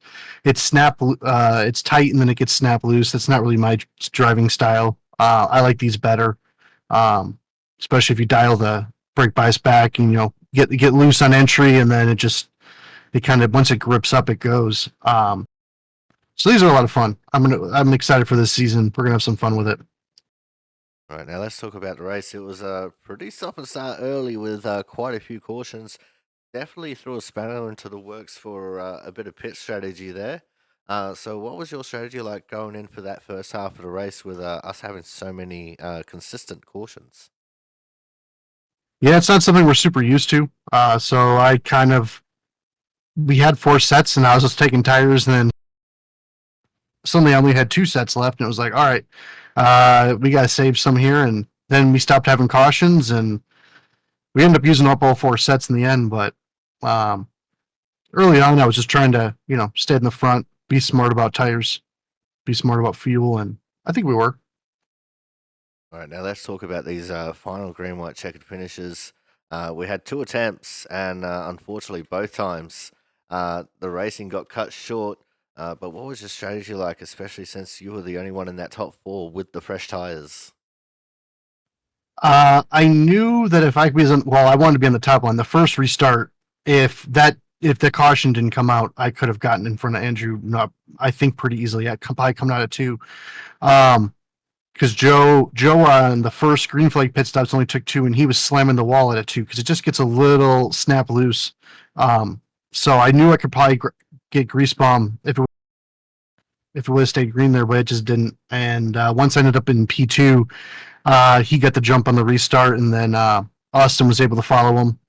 It's tight and then it gets snap loose. That's not really my driving style. I like these better, um, especially if you dial the brake bias back and get loose on entry, and then it kind of once it grips up, it goes. So these are a lot of fun. I'm excited for this season. We're gonna have some fun with it. All right, now let's talk about the race. It was a pretty stop and start early with quite a few cautions. Definitely threw a spanner into the works for a bit of pit strategy there. So, what was your strategy like going in for that first half of the race with us having so many consistent cautions? Yeah, it's not something we're super used to. So we had 4 sets, and I was just taking tires, and then suddenly I only had 2 sets left, and it was like, all right, we got to save some here. And then we stopped having cautions, and we ended up using up all 4 sets in the end. But um, early on, I was just trying to, stay in the front, be smart about tires, be smart about fuel, and I think we were. All right, now let's talk about these final green white checkered finishes. We had 2 attempts, and unfortunately, both times the racing got cut short. But what was your strategy like, especially since you were the only one in that top four with the fresh tires? I knew that if I wasn't, well, I wanted to be on the top one. The first restart, if that if the caution didn't come out, I could have gotten in front of Andrew. Not, I think pretty easily. I probably coming out at 2. Because Joe on the first green flag pit stops only took 2, and he was slamming the wall at a 2 because it just gets a little snap loose. So I knew I could probably get grease bomb if it would have stayed green there, but it just didn't. And once I ended up in P2, he got the jump on the restart, and then Austin was able to follow him,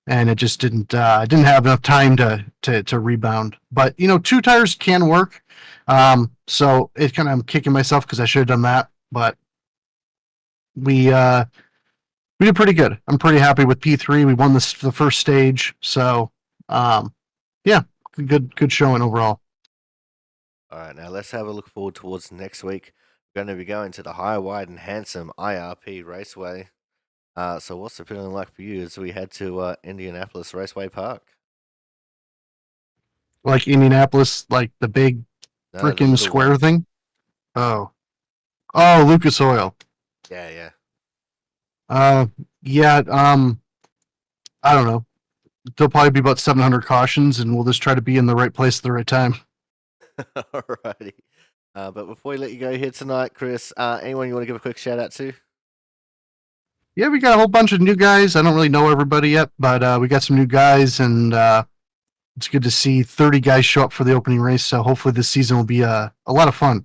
and it just didn't have enough time to rebound. But 2 tires can work. So it kind of, I'm kicking myself because I should have done that, but we did pretty good. I'm pretty happy with P3. We won the first stage, so yeah, good showing overall. All right, now let's have a look forward towards next week. We're going to be going to the high, wide, and handsome IRP Raceway. So what's the feeling like for you as we head to Indianapolis Raceway Park? Like Indianapolis, like the big No, the freaking little square one. thing. Oh, Lucas Oil. Yeah. Yeah. I don't know. There'll probably be about 700 cautions, and we'll just try to be in the right place at the right time. Alrighty. But before we let you go here tonight, Chris, anyone you want to give a quick shout out to? Yeah, we got a whole bunch of new guys. I don't really know everybody yet, but we got some new guys, and it's good to see 30 guys show up for the opening race. So hopefully this season will be a lot of fun.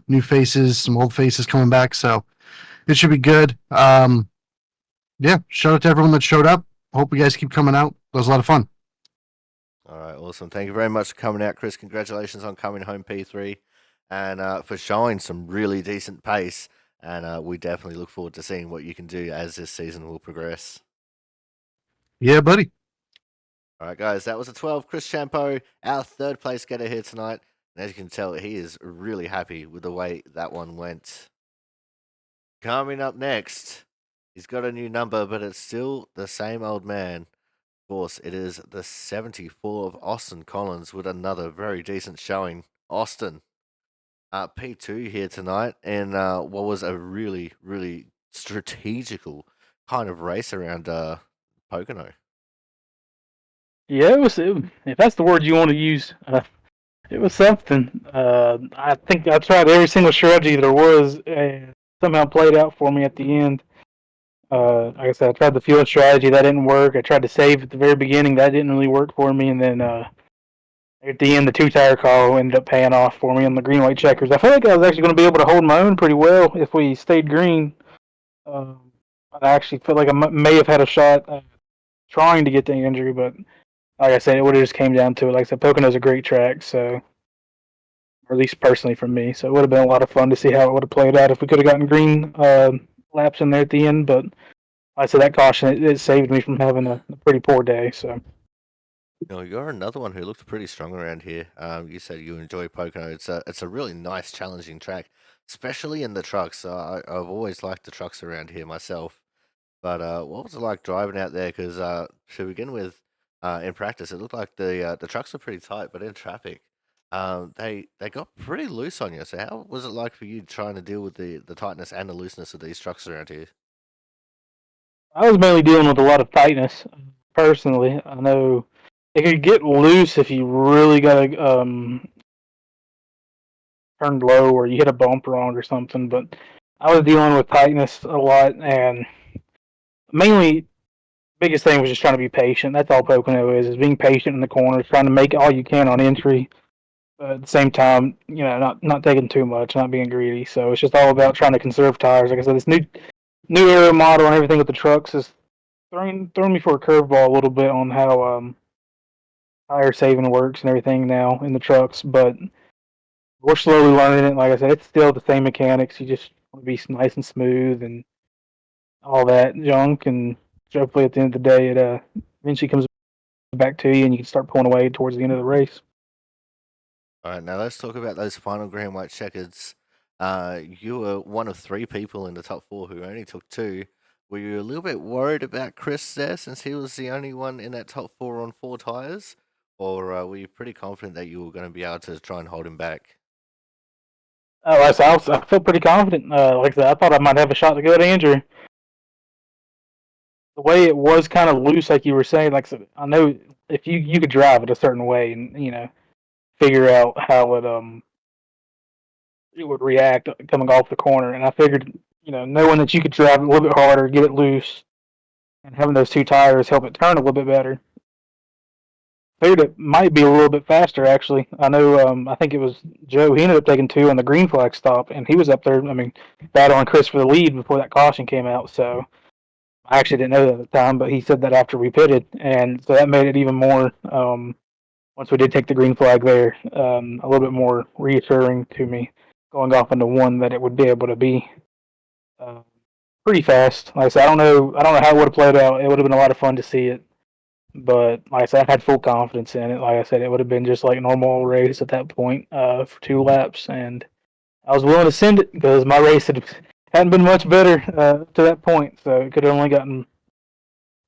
New faces, some old faces coming back, so it should be good. Yeah, shout out to everyone that showed up. Hope you guys keep coming out. It was a lot of fun. All right, awesome. Thank you very much for coming out, Chris. Congratulations on coming home P3 and for showing some really decent pace. And we definitely look forward to seeing what you can do as this season will progress. Yeah, buddy. All right, guys, that was a 12. Chris Champeau, our third place getter here tonight. And as you can tell, he is really happy with the way that one went. Coming up next, he's got a new number, but it's still the same old man. Of course, it is the 74 of Austin Collins with another very decent showing. Austin, P2 here tonight, and what was a really, really strategical kind of race around Pocono. Yeah, if that's the word you want to use, it was something. I think I tried every single strategy there was, and somehow played out for me at the end. Like I said, I tried the fuel strategy, that didn't work. I tried to save at the very beginning, that didn't really work for me, and then at the end, the 2 tire call ended up paying off for me on the green white checkers. I feel like I was actually going to be able to hold my own pretty well if we stayed green. I actually feel like I may have had a shot trying to get to Andrew, but like I said, it would have just came down to it. Like I said, Pocono's a great track, so, or at least personally for me. So it would have been a lot of fun to see how it would have played out if we could have gotten green laps in there at the end. But like I said, that caution, it saved me from having a pretty poor day. So. You're another one who looked pretty strong around here. You said you enjoy Pocono. It's a really nice, challenging track, especially in the trucks. I've always liked the trucks around here myself. But what was it like driving out there? Because to begin with, in practice, it looked like the trucks were pretty tight, but in traffic, they got pretty loose on you. So how was it like for you trying to deal with the tightness and the looseness of these trucks around here? I was mainly dealing with a lot of tightness. Personally, I know it could get loose if you really got turned low or you hit a bump wrong or something. But I was dealing with tightness a lot, and mainly biggest thing was just trying to be patient. That's all Pocono is being patient in the corners, trying to make all you can on entry. At the same time, not taking too much, not being greedy. So it's just all about trying to conserve tires. Like I said, this new aero model and everything with the trucks is throwing me for a curveball a little bit on how tire saving works and everything now in the trucks. But we're slowly learning it. Like I said, it's still the same mechanics. You just want to be nice and smooth and all that junk, and hopefully at the end of the day, it eventually comes back to you, and you can start pulling away towards the end of the race. All right, now let's talk about those final green white checkers. You were one of 3 people in the top 4 who only took 2. Were you a little bit worried about Chris there since he was the only one in that top 4 on 4 tires? Or were you pretty confident that you were going to be able to try and hold him back? I felt pretty confident. Like I said, I thought I might have a shot to go to Andrew. The way it was kind of loose, like you were saying, like I know if you could drive it a certain way and figure out how it would react coming off the corner. And I figured, knowing that you could drive it a little bit harder, get it loose, and having those two tires help it turn a little bit better. Figured it might be a little bit faster, actually. I know, I think it was Joe. He ended up taking two on the green flag stop, and he was up there, battling Chris for the lead before that caution came out. So I actually didn't know that at the time, but he said that after we pitted. And so that made it even more, once we did take the green flag there, a little bit more reassuring to me going off into one that it would be able to be uh, pretty fast. Like I said, I don't know how it would have played out. It would have been a lot of fun to see it, but like I said, I had full confidence in it. Like I said, it would have been just like a normal race at that point for 2 laps, and I was willing to send it because my race hadn't been much better to that point, so it could have only gotten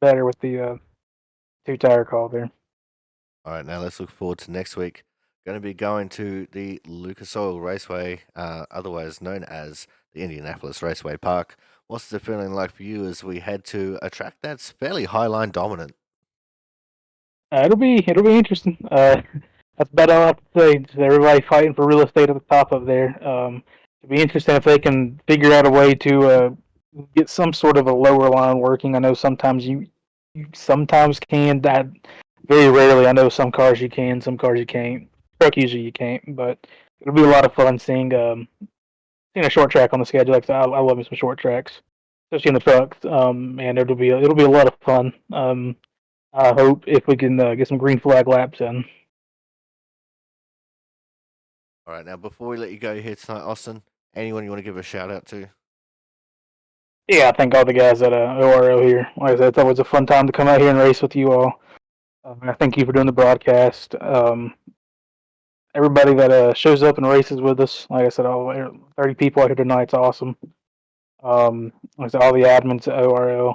better with the two-tire call there. All right, now let's look forward to next week. Going to be going to the Lucas Oil Raceway, otherwise known as the Indianapolis Raceway Park. What's the feeling like for you as we head to a track that's fairly highline dominant? It'll be interesting. That's about all I have to say. Just everybody fighting for real estate at the top of there. It'll be interesting if they can figure out a way to get some sort of a lower line working. I know sometimes you sometimes can. That very rarely. I know some cars you can, some cars you can't. Truck usually you can't, but it'll be a lot of fun seeing a short track on the schedule. Like I love me some short tracks, especially in the trucks. And it'll be a lot of fun. I hope if we can get some green flag laps in. All right, now before we let you go here tonight, Austin, anyone you want to give a shout out to? Yeah, I thank all the guys at ORO here. Like I said, it's always a fun time to come out here and race with you all. I thank you for doing the broadcast. Everybody that shows up and races with us, like I said, all 30 people out here tonight, it's awesome. Like I said, all the admins at ORO,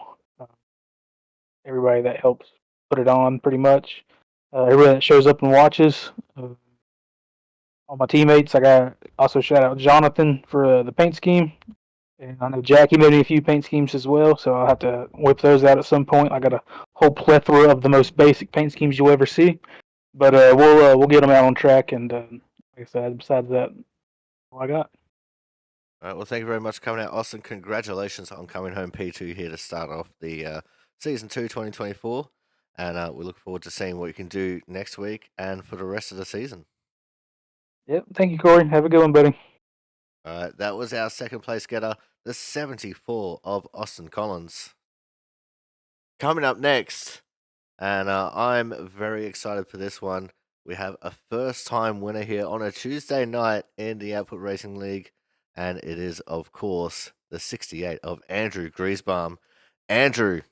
everybody that helps put it on, pretty much. Everybody that shows up and watches. All my teammates. I got also shout out Jonathan for the paint scheme. And I know Jackie made me a few paint schemes as well, so I'll have to whip those out at some point. I got a whole plethora of the most basic paint schemes you'll ever see, but we'll get them out on track. And like I said, besides that, all I got. All right, well, thank you very much for coming out, Austin. Congratulations on coming home P2 here to start off the Season 2 2024. And we look forward to seeing what you can do next week and for the rest of the season. Yep. Thank you, Corey. Have a good one, buddy. All right, that was our second place getter, the 74 of Austin Collins. Coming up next, and I'm very excited for this one. We have a first-time winner here on a Tuesday night in the Output Racing League, and it is, of course, the 68 of Andrew Griesbaum. Andrew,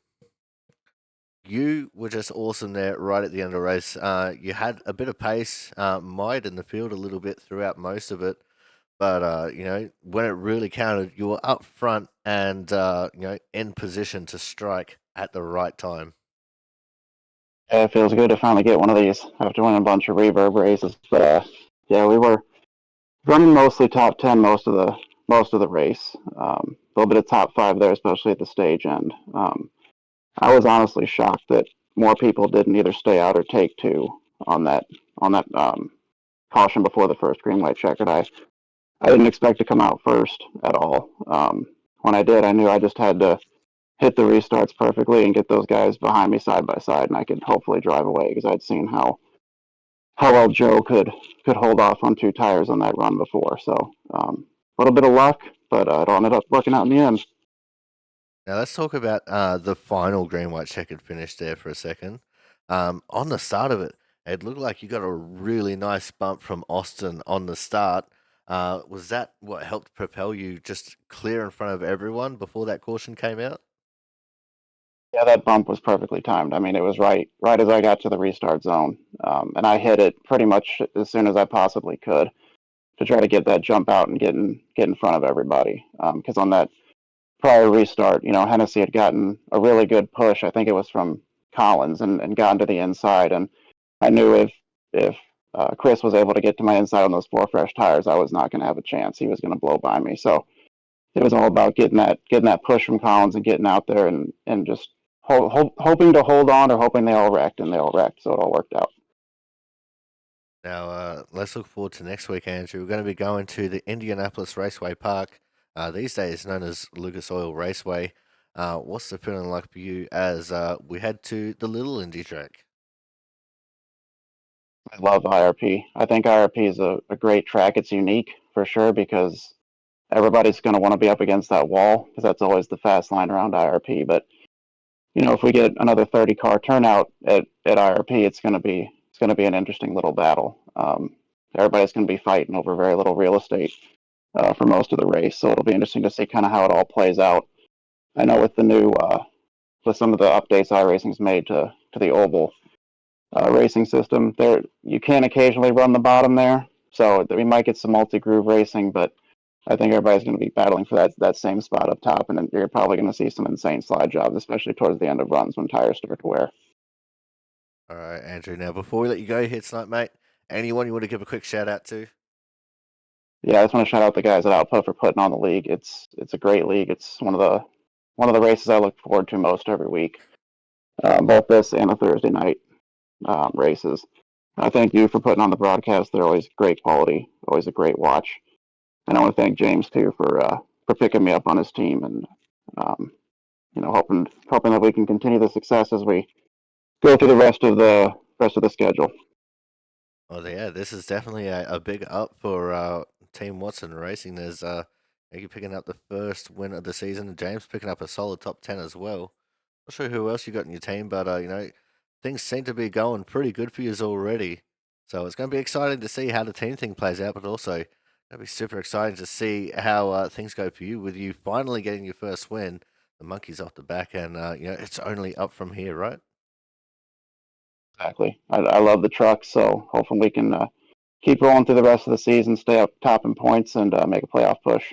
you were just awesome there right at the end of the race. You had a bit of pace, mired in the field a little bit throughout most of it, but when it really counted, you were up front and in position to strike at the right time. Yeah, it feels good to finally get one of these after winning a bunch of reverb races. But yeah, we were running mostly top 10 most of the race. A little bit of top 5 there, especially at the stage end. I was honestly shocked that more people didn't either stay out or take two on that caution before the first green light checker. I didn't expect to come out first at all. When I did, I knew I just had to hit the restarts perfectly and get those guys behind me side by side, and I could hopefully drive away because I'd seen how well Joe could hold off on 2 tires on that run before. So a little bit of luck, but it all ended up working out in the end. Now let's talk about the final green white checkered finish there for a second. On the start of it, it looked like you got a really nice bump from Austin on the start. Was that what helped propel you just clear in front of everyone before that caution came out? Yeah, that bump was perfectly timed. I mean, it was right as I got to the restart zone, and I hit it pretty much as soon as I possibly could to try to get that jump out and get in front of everybody. Because on that prior restart, Hennessy had gotten a really good push. I think it was from Collins and gotten to the inside, and I knew if Chris was able to get to my inside on those 4 fresh tires, I was not going to have a chance. He was going to blow by me. So it was all about getting that push from Collins and getting out there and just hoping to hold on or hoping they all wrecked, and they all wrecked, so it all worked out. Now, let's look forward to next week, Andrew. We're going to be going to the Indianapolis Raceway Park, these days known as Lucas Oil Raceway. What's the feeling like for you as we head to the Little Indy track? I love IRP. I think IRP is a great track. It's unique for sure because everybody's going to want to be up against that wall because that's always the fast line around IRP. But if we get another 30 car turnout at IRP, it's going to be an interesting little battle. Everybody's going to be fighting over very little real estate for most of the race, so it'll be interesting to see kind of how it all plays out. I know with the new with some of the updates iRacing's made to the oval racing system, there you can occasionally run the bottom there, so we might get some multi-groove racing, but I think everybody's going to be battling for that same spot up top, and then you're probably going to see some insane slide jobs, especially towards the end of runs when tires start to wear. All right, Andrew. Now, before we let you go here tonight, mate, anyone you want to give a quick shout out to? Yeah, I just want to shout out the guys at Output for putting on the league. It's a great league. It's one of the races I look forward to most every week, both this and the Thursday night races. I thank you for putting on the broadcast. They're always great quality, always a great watch. And I want to thank James too for picking me up on his team, and hoping that we can continue the success as we go through the rest of the schedule. Oh, yeah, this is definitely a big up for Team Watson Racing. There's you picking up the first win of the season, and James picking up a solid top 10 as well. Not sure who else you got in your team, but things seem to be going pretty good for you already. So it's going to be exciting to see how the team thing plays out, but also going to be super exciting to see how things go for you with you finally getting your first win. The monkey's off the back, and it's only up from here, right? Exactly. I love the truck, so hopefully we can keep rolling through the rest of the season, stay up top in points, and make a playoff push.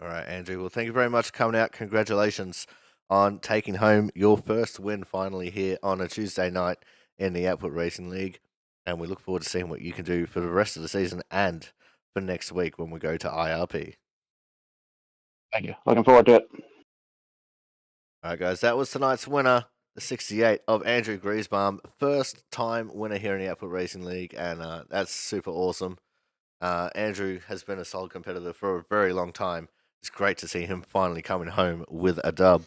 All right, Andrew. Well, thank you very much for coming out. Congratulations on taking home your first win finally here on a Tuesday night in the Output Racing League. And we look forward to seeing what you can do for the rest of the season and for next week when we go to IRP. Thank you. Looking forward to it. All right, guys. That was tonight's winner, the 68 of Andrew Griesbaum. First time winner here in the Output Racing League. And that's super awesome. Andrew has been a solid competitor for a very long time. It's great to see him finally coming home with a dub.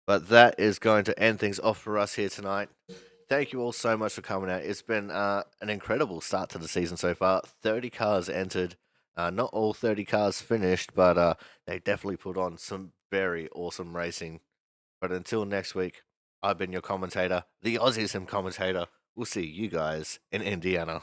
But that is going to end things off for us here tonight. Thank you all so much for coming out. It's been an incredible start to the season so far. 30 cars entered. Not all 30 cars finished, but they definitely put on some very awesome racing. But until next week, I've been your commentator, the Aussie Sim commentator. We'll see you guys in Indiana.